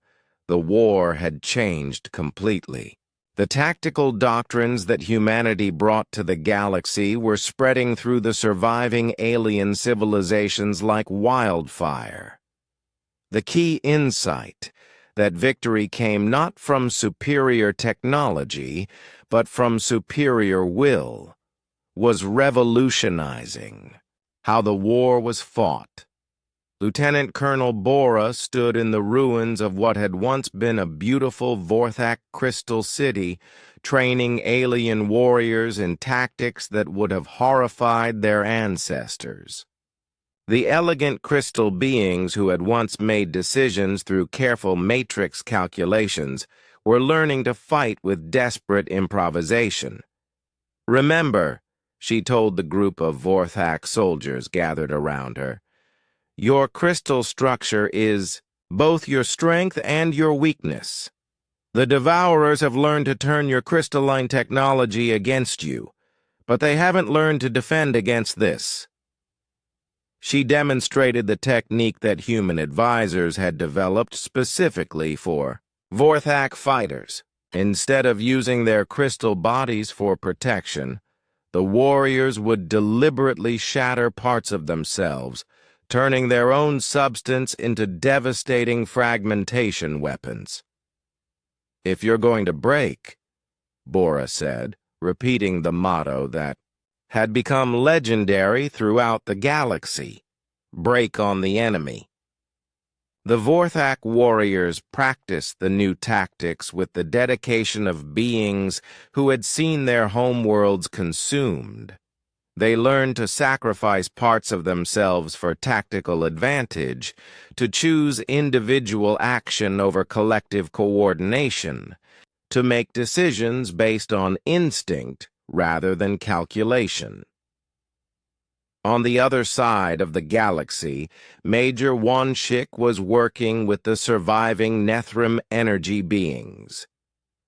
the war had changed completely. The tactical doctrines that humanity brought to the galaxy were spreading through the surviving alien civilizations like wildfire. The key insight, that victory came not from superior technology, but from superior will, was revolutionizing how the war was fought. Lieutenant Colonel Bora stood in the ruins of what had once been a beautiful Vorthak crystal city, training alien warriors in tactics that would have horrified their ancestors. The elegant crystal beings who had once made decisions through careful matrix calculations were learning to fight with desperate improvisation. "Remember," she told the group of Vorthak soldiers gathered around her, "your crystal structure is both your strength and your weakness. The Devourers have learned to turn your crystalline technology against you, but they haven't learned to defend against this." She demonstrated the technique that human advisors had developed specifically for Vorthak fighters. Instead of using their crystal bodies for protection, the warriors would deliberately shatter parts of themselves, turning their own substance into devastating fragmentation weapons. "If you're going to break," Bora said, repeating the motto that had become legendary throughout the galaxy, "break on the enemy." The Vorthak warriors practiced the new tactics with the dedication of beings who had seen their homeworlds consumed. They learned to sacrifice parts of themselves for tactical advantage, to choose individual action over collective coordination, to make decisions based on instinct rather than calculation. On the other side of the galaxy, Major Wanshik was working with the surviving Nethrim energy beings.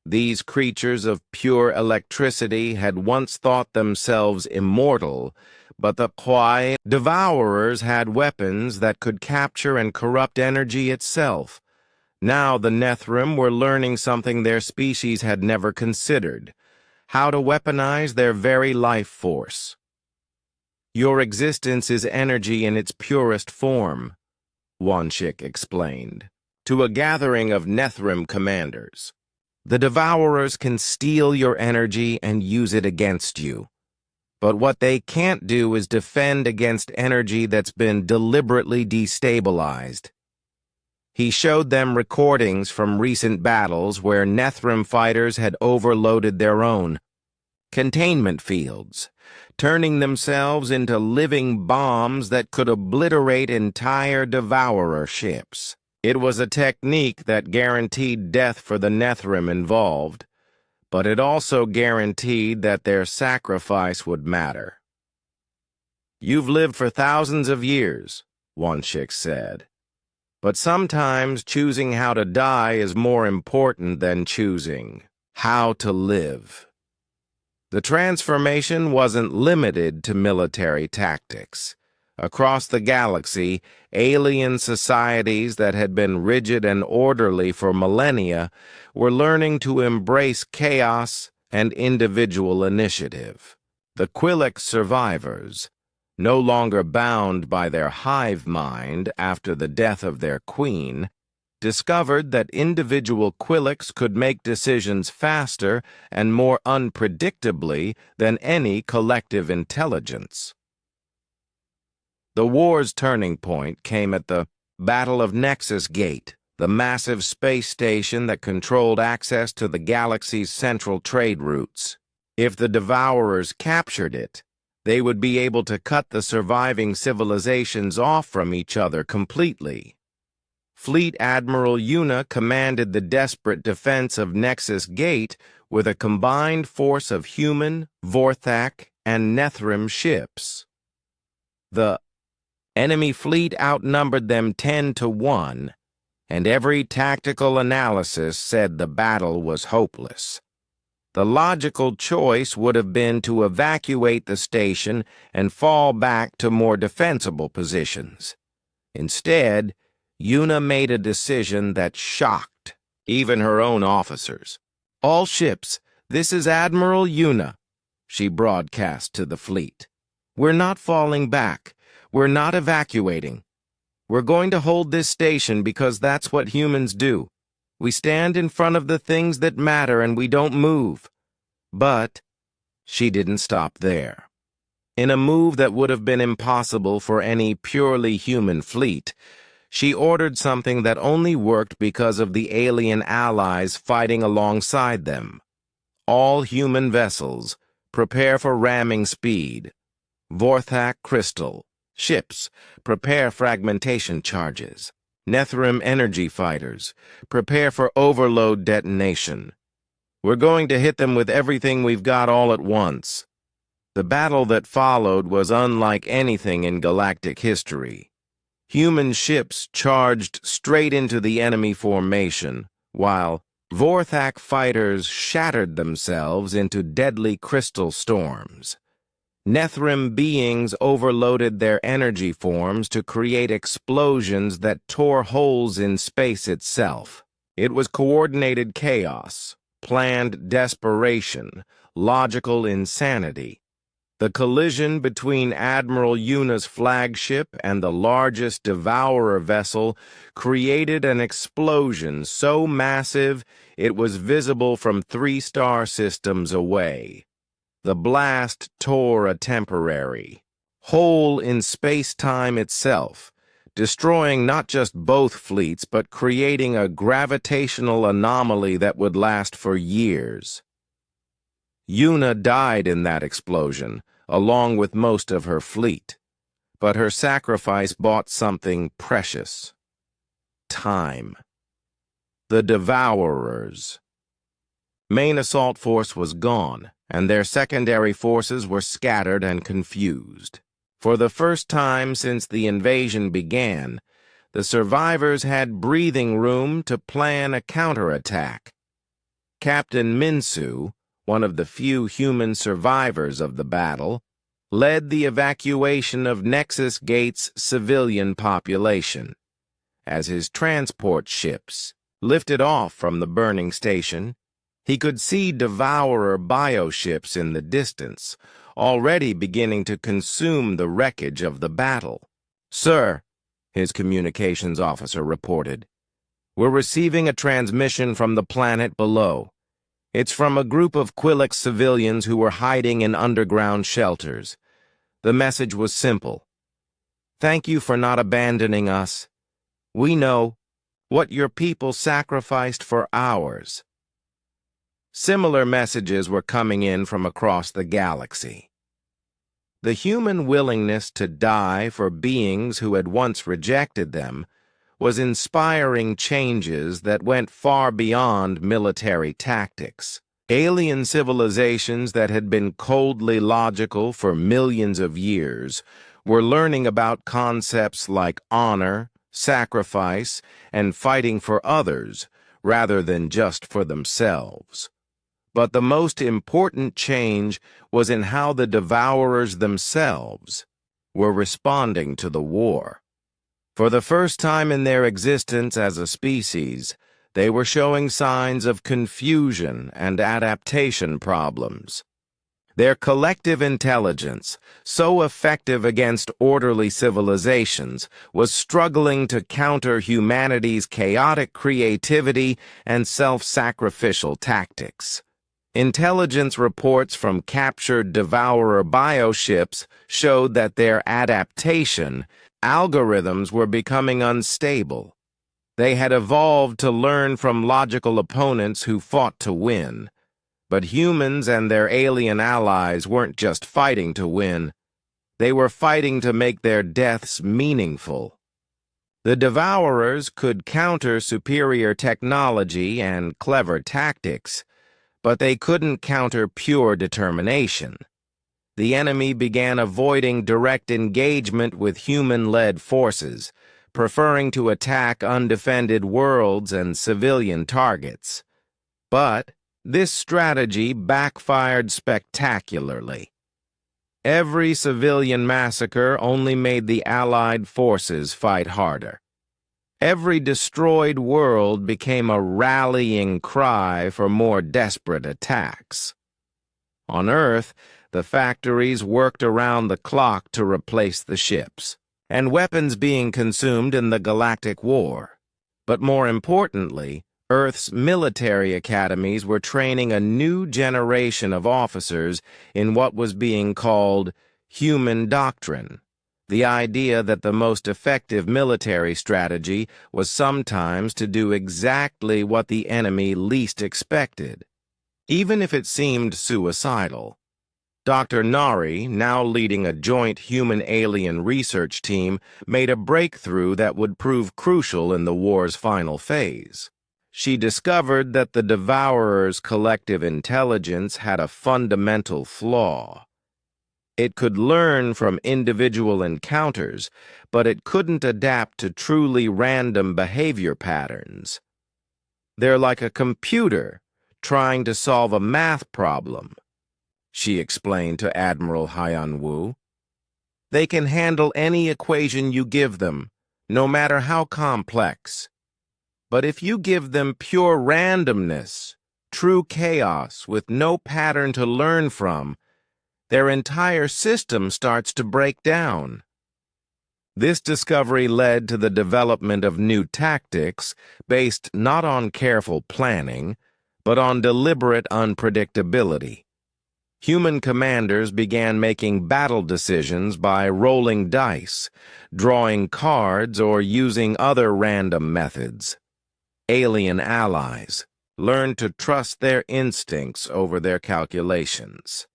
These creatures of pure electricity had once thought themselves immortal, but the HFY devourers had weapons that could capture and corrupt energy itself. Now the Nethrim were learning something their species had never considered: how to weaponize their very life force. "Your existence is energy in its purest form," Wanshik explained, to a gathering of Nethrim commanders. "The Devourers can steal your energy and use it against you. But what they can't do is defend against energy that's been deliberately destabilized." He showed them recordings from recent battles where Nethrim fighters had overloaded their own containment fields, turning themselves into living bombs that could obliterate entire Devourer ships. It was a technique that guaranteed death for the Nethrim involved, but it also guaranteed that their sacrifice would matter. "You've lived for thousands of years," Wanshik said, "but sometimes choosing how to die is more important than choosing how to live." The transformation wasn't limited to military tactics. Across the galaxy, alien societies that had been rigid and orderly for millennia were learning to embrace chaos and individual initiative. The Quillic survivors, no longer bound by their hive mind after the death of their queen, discovered that individual Quillics could make decisions faster and more unpredictably than any collective intelligence. The war's turning point came at the Battle of Nexus Gate, the massive space station that controlled access to the galaxy's central trade routes. If the Devourers captured it, they would be able to cut the surviving civilizations off from each other completely. Fleet Admiral Yuna commanded the desperate defense of Nexus Gate with a combined force of human, Vorthak, and Nethrim ships. The enemy fleet outnumbered them 10-1, and every tactical analysis said the battle was hopeless. The logical choice would have been to evacuate the station and fall back to more defensible positions. Instead, Yuna made a decision that shocked even her own officers. "All ships, this is Admiral Yuna," she broadcast to the fleet. "We're not falling back. We're not evacuating. We're going to hold this station because that's what humans do. We stand in front of the things that matter and we don't move." But she didn't stop there. In a move that would have been impossible for any purely human fleet, she ordered something that only worked because of the alien allies fighting alongside them. "All human vessels, prepare for ramming speed. Vorthak crystal. Ships, prepare fragmentation charges. Nethrim energy fighters, prepare for overload detonation. We're going to hit them with everything we've got all at once." The battle that followed was unlike anything in galactic history. Human ships charged straight into the enemy formation, while Vorthak fighters shattered themselves into deadly crystal storms. Nethrim beings overloaded their energy forms to create explosions that tore holes in space itself. It was coordinated chaos, planned desperation, logical insanity. The collision between Admiral Yuna's flagship and the largest Devourer vessel created an explosion so massive it was visible from 3 star systems away. The blast tore a temporary hole in space-time itself, destroying not just both fleets but creating a gravitational anomaly that would last for years. Yuna died in that explosion, along with most of her fleet, but her sacrifice bought something precious: time. The Devourers. Main assault force was gone, and their secondary forces were scattered and confused. For the first time since the invasion began, the survivors had breathing room to plan a counterattack. Captain Minsu, one of the few human survivors of the battle, led the evacuation of Nexus Gate's civilian population. As his transport ships lifted off from the burning station, he could see Devourer bioships in the distance, already beginning to consume the wreckage of the battle. "Sir," his communications officer reported, "we're receiving a transmission from the planet below. It's from a group of Quilix civilians who were hiding in underground shelters. The message was simple. Thank you for not abandoning us. We know what your people sacrificed for ours." Similar messages were coming in from across the galaxy. The human willingness to die for beings who had once rejected them was inspiring changes that went far beyond military tactics. Alien civilizations that had been coldly logical for millions of years were learning about concepts like honor, sacrifice, and fighting for others rather than just for themselves. But the most important change was in how the Devourers themselves were responding to the war. For the first time in their existence as a species, they were showing signs of confusion and adaptation problems. Their collective intelligence, so effective against orderly civilizations, was struggling to counter humanity's chaotic creativity and self-sacrificial tactics. Intelligence reports from captured Devourer bioships showed that their adaptation algorithms were becoming unstable. They had evolved to learn from logical opponents who fought to win. But humans and their alien allies weren't just fighting to win. They were fighting to make their deaths meaningful. The Devourers could counter superior technology and clever tactics, but they couldn't counter pure determination. The enemy began avoiding direct engagement with human-led forces, preferring to attack undefended worlds and civilian targets. But this strategy backfired spectacularly. Every civilian massacre only made the Allied forces fight harder. Every destroyed world became a rallying cry for more desperate attacks. On Earth, the factories worked around the clock to replace the ships, and weapons being consumed in the Galactic War. But more importantly, Earth's military academies were training a new generation of officers in what was being called human doctrine. The idea that the most effective military strategy was sometimes to do exactly what the enemy least expected, even if it seemed suicidal. Dr. Nari, now leading a joint human-alien research team, made a breakthrough that would prove crucial in the war's final phase. She discovered that the Devourers' collective intelligence had a fundamental flaw. It could learn from individual encounters, but it couldn't adapt to truly random behavior patterns. They're like a computer trying to solve a math problem, she explained to Admiral Hyan-Wu. They can handle any equation you give them, no matter how complex. But if you give them pure randomness, true chaos with no pattern to learn from, their entire system starts to break down. This discovery led to the development of new tactics based not on careful planning, but on deliberate unpredictability. Human commanders began making battle decisions by rolling dice, drawing cards, or using other random methods. Alien allies learned to trust their instincts over their calculations.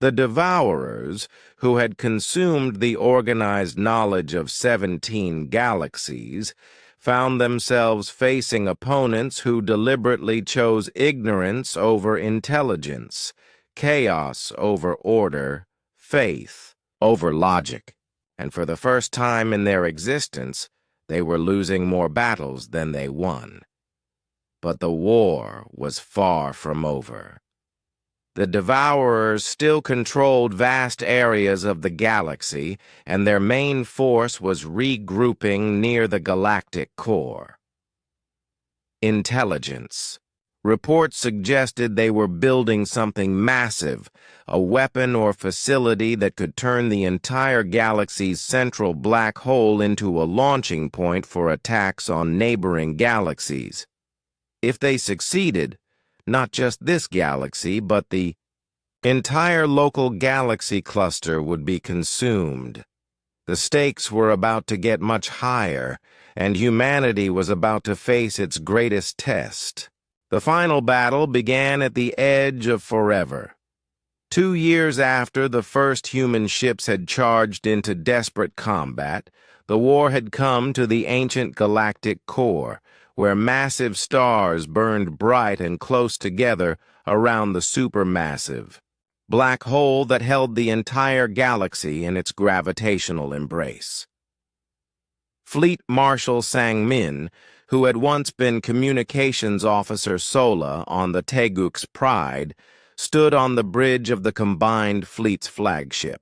The Devourers, who had consumed the organized knowledge of 17 galaxies, found themselves facing opponents who deliberately chose ignorance over intelligence, chaos over order, faith over logic, and for the first time in their existence, they were losing more battles than they won. But the war was far from over. The Devourers still controlled vast areas of the galaxy, and their main force was regrouping near the galactic core. Intelligence. Reports suggested they were building something massive, a weapon or facility that could turn the entire galaxy's central black hole into a launching point for attacks on neighboring galaxies. If they succeeded, not just this galaxy, but the entire local galaxy cluster would be consumed. The stakes were about to get much higher, and humanity was about to face its greatest test. The final battle began at the edge of forever. 2 years after the first human ships had charged into desperate combat, the war had come to the ancient galactic core, where massive stars burned bright and close together around the supermassive black hole that held the entire galaxy in its gravitational embrace. Fleet Marshal Sang-min, who had once been Communications Officer Sola on the Taeguk's Pride, stood on the bridge of the combined fleet's flagship.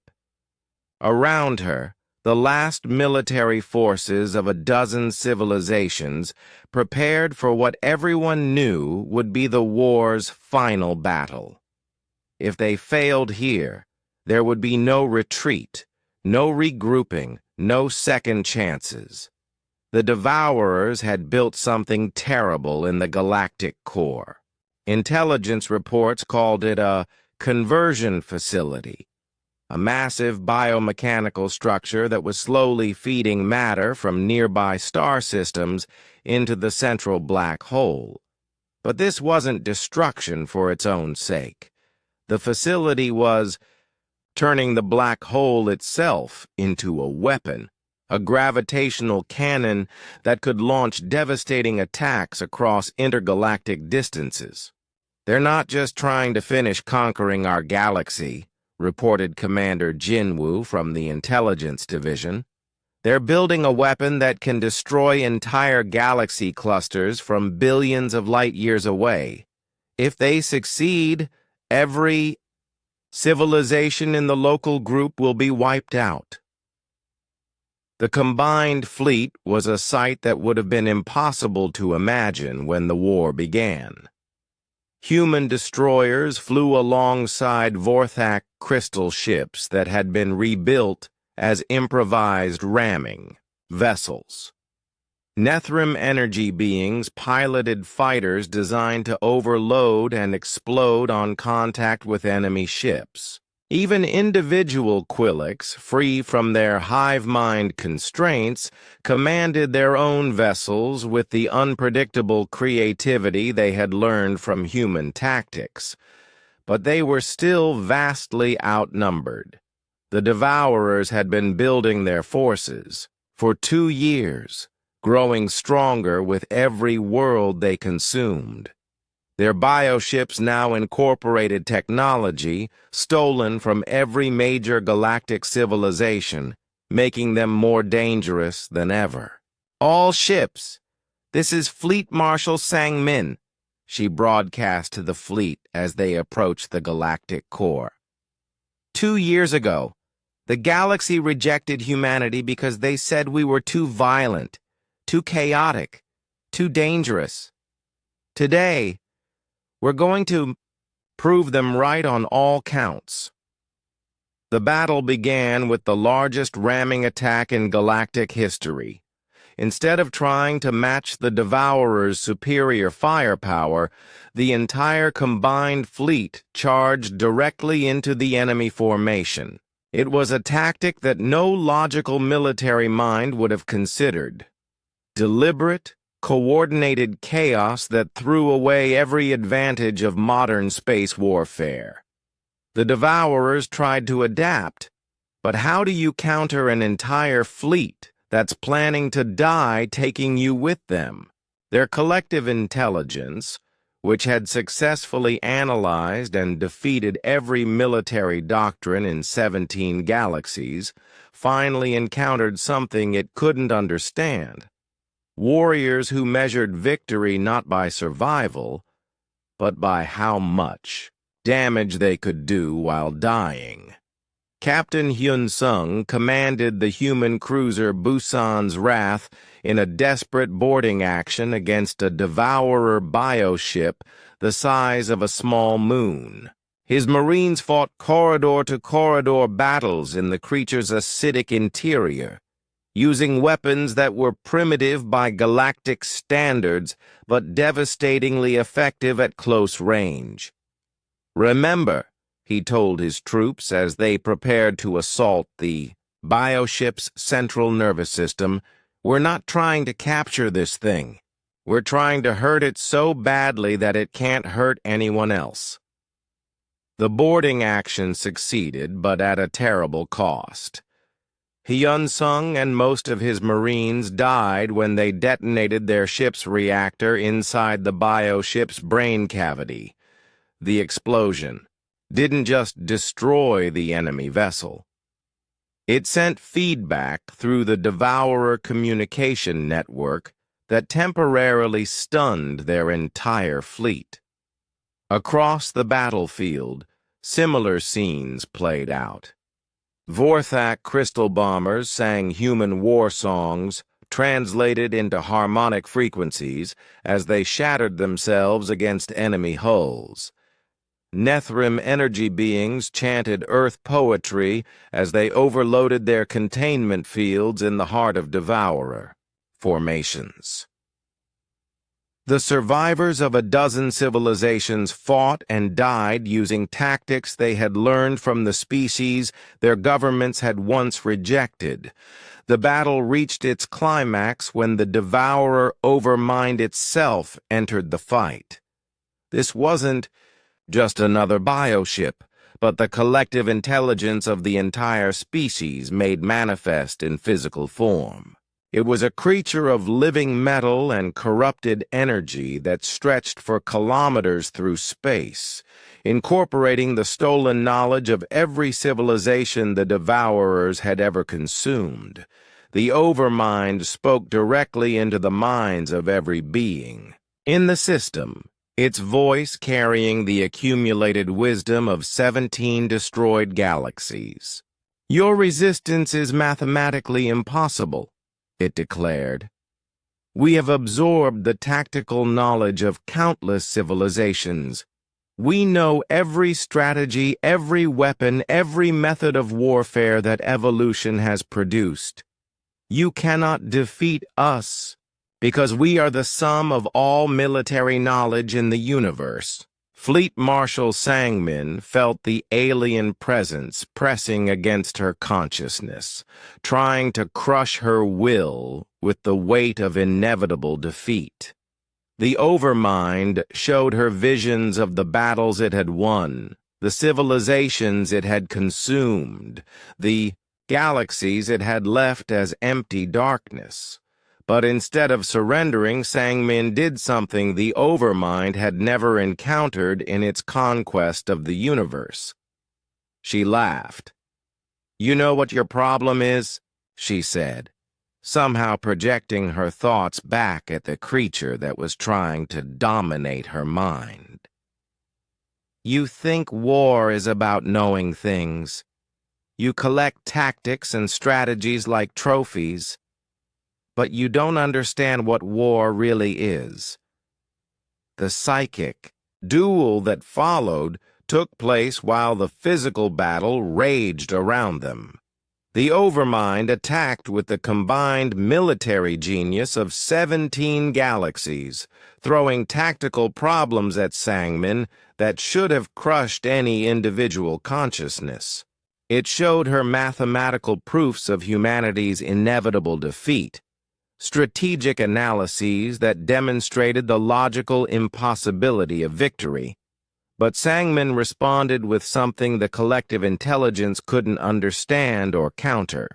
Around her, the last military forces of a dozen civilizations prepared for what everyone knew would be the war's final battle. If they failed here, there would be no retreat, no regrouping, no second chances. The Devourers had built something terrible in the galactic core. Intelligence reports called it a conversion facility, a massive biomechanical structure that was slowly feeding matter from nearby star systems into the central black hole. But this wasn't destruction for its own sake. The facility was turning the black hole itself into a weapon, a gravitational cannon that could launch devastating attacks across intergalactic distances. "They're not just trying to finish conquering our galaxy," reported Commander Jinwoo from the Intelligence Division. "They're building a weapon that can destroy entire galaxy clusters from billions of light years away. If they succeed, every civilization in the local group will be wiped out." The combined fleet was a sight that would have been impossible to imagine when the war began. Human destroyers flew alongside Vorthak crystal ships that had been rebuilt as improvised ramming vessels. Nethrim energy beings piloted fighters designed to overload and explode on contact with enemy ships. Even individual Quilix, free from their hive mind constraints, commanded their own vessels with the unpredictable creativity they had learned from human tactics. But they were still vastly outnumbered. The Devourers had been building their forces for 2 years, growing stronger with every world they consumed. Their bioships now incorporated technology stolen from every major galactic civilization, making them more dangerous than ever. "All ships, this is Fleet Marshal Sang-min," she broadcast to the fleet as they approached the galactic core. 2 years ago, the galaxy rejected humanity because they said we were too violent, too chaotic, too dangerous. Today, we're going to prove them right on all counts. The battle began with the largest ramming attack in galactic history. Instead of trying to match the Devourers' superior firepower, the entire combined fleet charged directly into the enemy formation. It was a tactic that no logical military mind would have considered. Deliberate, coordinated chaos that threw away every advantage of modern space warfare. The Devourers tried to adapt, but how do you counter an entire fleet that's planning to die taking you with them? Their collective intelligence, which had successfully analyzed and defeated every military doctrine in 17 galaxies, finally encountered something it couldn't understand. Warriors who measured victory not by survival, but by how much damage they could do while dying. Captain Hyun Sung commanded the human cruiser Busan's Wrath in a desperate boarding action against a devourer bioship the size of a small moon. His Marines fought corridor-to-corridor battles in the creature's acidic interior, using weapons that were primitive by galactic standards but devastatingly effective at close range. "Remember," he told his troops as they prepared to assault the bioship's central nervous system, "we're not trying to capture this thing. We're trying to hurt it so badly that it can't hurt anyone else." The boarding action succeeded, but at a terrible cost. Hyun Sung and most of his Marines died when they detonated their ship's reactor inside the bioship's brain cavity. The explosion didn't just destroy the enemy vessel. It sent feedback through the Devourer communication network that temporarily stunned their entire fleet. Across the battlefield, similar scenes played out. Vorthak crystal bombers sang human war songs, translated into harmonic frequencies as they shattered themselves against enemy hulls. Nethrim energy beings chanted earth poetry as they overloaded their containment fields in the heart of Devourer formations. The survivors of a dozen civilizations fought and died using tactics they had learned from the species their governments had once rejected. The battle reached its climax when the Devourer Overmind itself entered the fight. This wasn't just another bioship, but the collective intelligence of the entire species made manifest in physical form. It was a creature of living metal and corrupted energy that stretched for kilometers through space, incorporating the stolen knowledge of every civilization the Devourers had ever consumed. The Overmind spoke directly into the minds of every being in the system, its voice carrying the accumulated wisdom of 17 destroyed galaxies. "Your resistance is mathematically impossible," it declared. "We have absorbed the tactical knowledge of countless civilizations. We know every strategy, every weapon, every method of warfare that evolution has produced. You cannot defeat us, because we are the sum of all military knowledge in the universe." Fleet Marshal Sangmin felt the alien presence pressing against her consciousness, trying to crush her will with the weight of inevitable defeat. The Overmind showed her visions of the battles it had won, the civilizations it had consumed, the galaxies it had left as empty darkness. But instead of surrendering, Sangmin did something the Overmind had never encountered in its conquest of the universe. She laughed. "You know what your problem is?" she said, somehow projecting her thoughts back at the creature that was trying to dominate her mind. "You think war is about knowing things. You collect tactics and strategies like trophies, but you don't understand what war really is." The psychic duel that followed took place while the physical battle raged around them. The Overmind attacked with the combined military genius of 17 galaxies, throwing tactical problems at Sangmin that should have crushed any individual consciousness. It showed her mathematical proofs of humanity's inevitable defeat, strategic analyses that demonstrated the logical impossibility of victory. But Sangmin responded with something the collective intelligence couldn't understand or counter: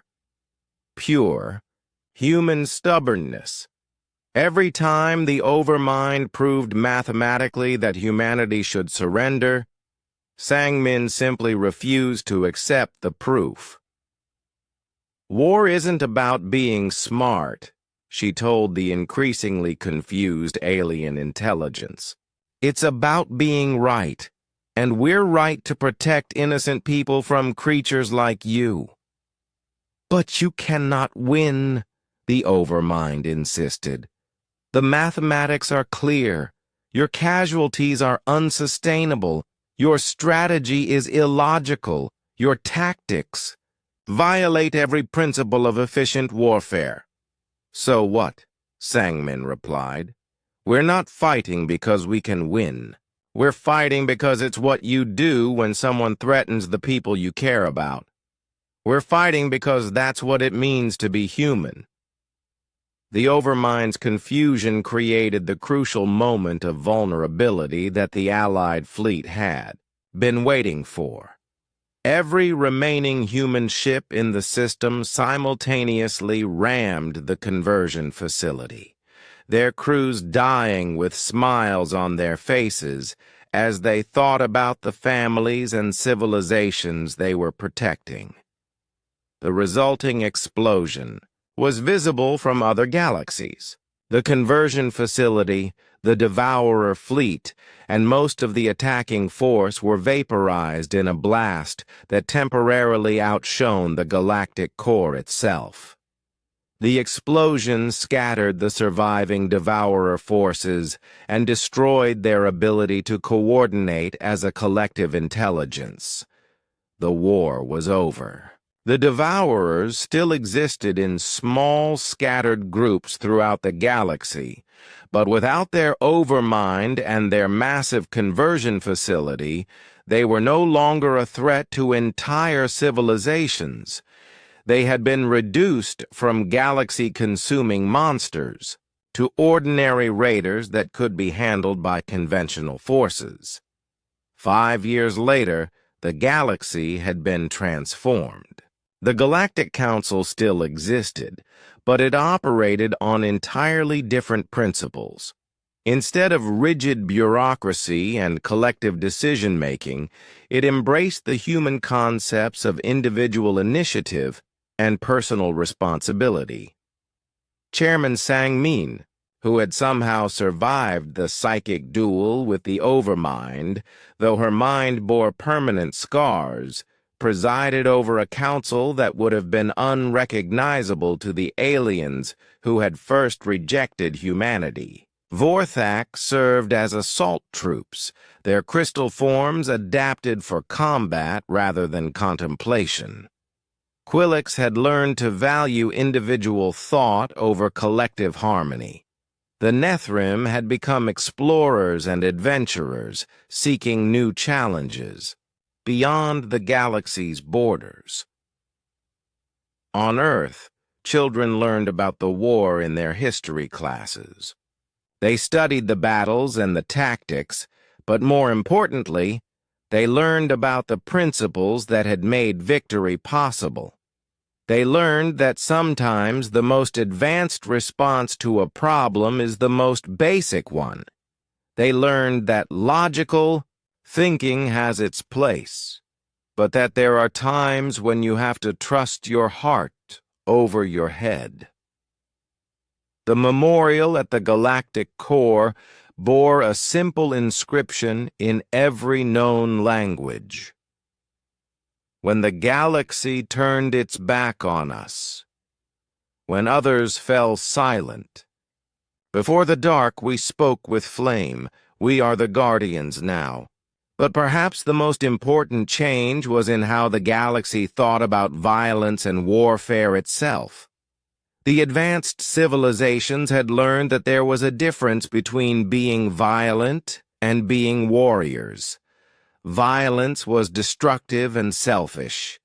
pure, human stubbornness. Every time the Overmind proved mathematically that humanity should surrender, Sang-min simply refused to accept the proof. War isn't about being smart, she told the increasingly confused alien intelligence. It's about being right, and we're right to protect innocent people from creatures like you. But you cannot win, the Overmind insisted. The mathematics are clear. Your casualties are unsustainable. Your strategy is illogical. Your tactics violate every principle of efficient warfare. So what? Sang-min replied. We're not fighting because we can win. We're fighting because it's what you do when someone threatens the people you care about. We're fighting because that's what it means to be human. The Overmind's confusion created the crucial moment of vulnerability that the Allied fleet had been waiting for. Every remaining human ship in the system simultaneously rammed the conversion facility, their crews dying with smiles on their faces as they thought about the families and civilizations they were protecting. The resulting explosion was visible from other galaxies. The conversion facility, the Devourer fleet, and most of the attacking force were vaporized in a blast that temporarily outshone the galactic core itself. The explosion scattered the surviving Devourer forces and destroyed their ability to coordinate as a collective intelligence. The war was over. The Devourers still existed in small, scattered groups throughout the galaxy, but without their Overmind and their massive conversion facility, they were no longer a threat to entire civilizations. They had been reduced from galaxy-consuming monsters to ordinary raiders that could be handled by conventional forces. 5 years later, the galaxy had been transformed. The Galactic Council still existed, but it operated on entirely different principles. Instead of rigid bureaucracy and collective decision-making, it embraced the human concepts of individual initiative and personal responsibility. Chairman Sang-min, who had somehow survived the psychic duel with the Overmind, though her mind bore permanent scars, presided over a council that would have been unrecognizable to the aliens who had first rejected humanity. Vorthak served as assault troops, their crystal forms adapted for combat rather than contemplation. Quillix had learned to value individual thought over collective harmony. The Nethrim had become explorers and adventurers, seeking new challenges beyond the galaxy's borders. On Earth, children learned about the war in their history classes. They studied the battles and the tactics, but more importantly, they learned about the principles that had made victory possible. They learned that sometimes the most advanced response to a problem is the most basic one. They learned that logical thinking has its place, but that there are times when you have to trust your heart over your head. The memorial at the galactic core bore a simple inscription in every known language. When the galaxy turned its back on us, when others fell silent, before the dark we spoke with flame, we are the guardians now. But perhaps the most important change was in how the galaxy thought about violence and warfare itself. The advanced civilizations had learned that there was a difference between being violent and being warriors. Violence was destructive and selfish,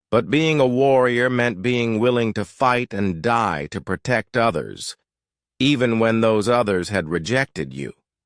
but being a warrior meant being willing to fight and die to protect others, even when those others had rejected you.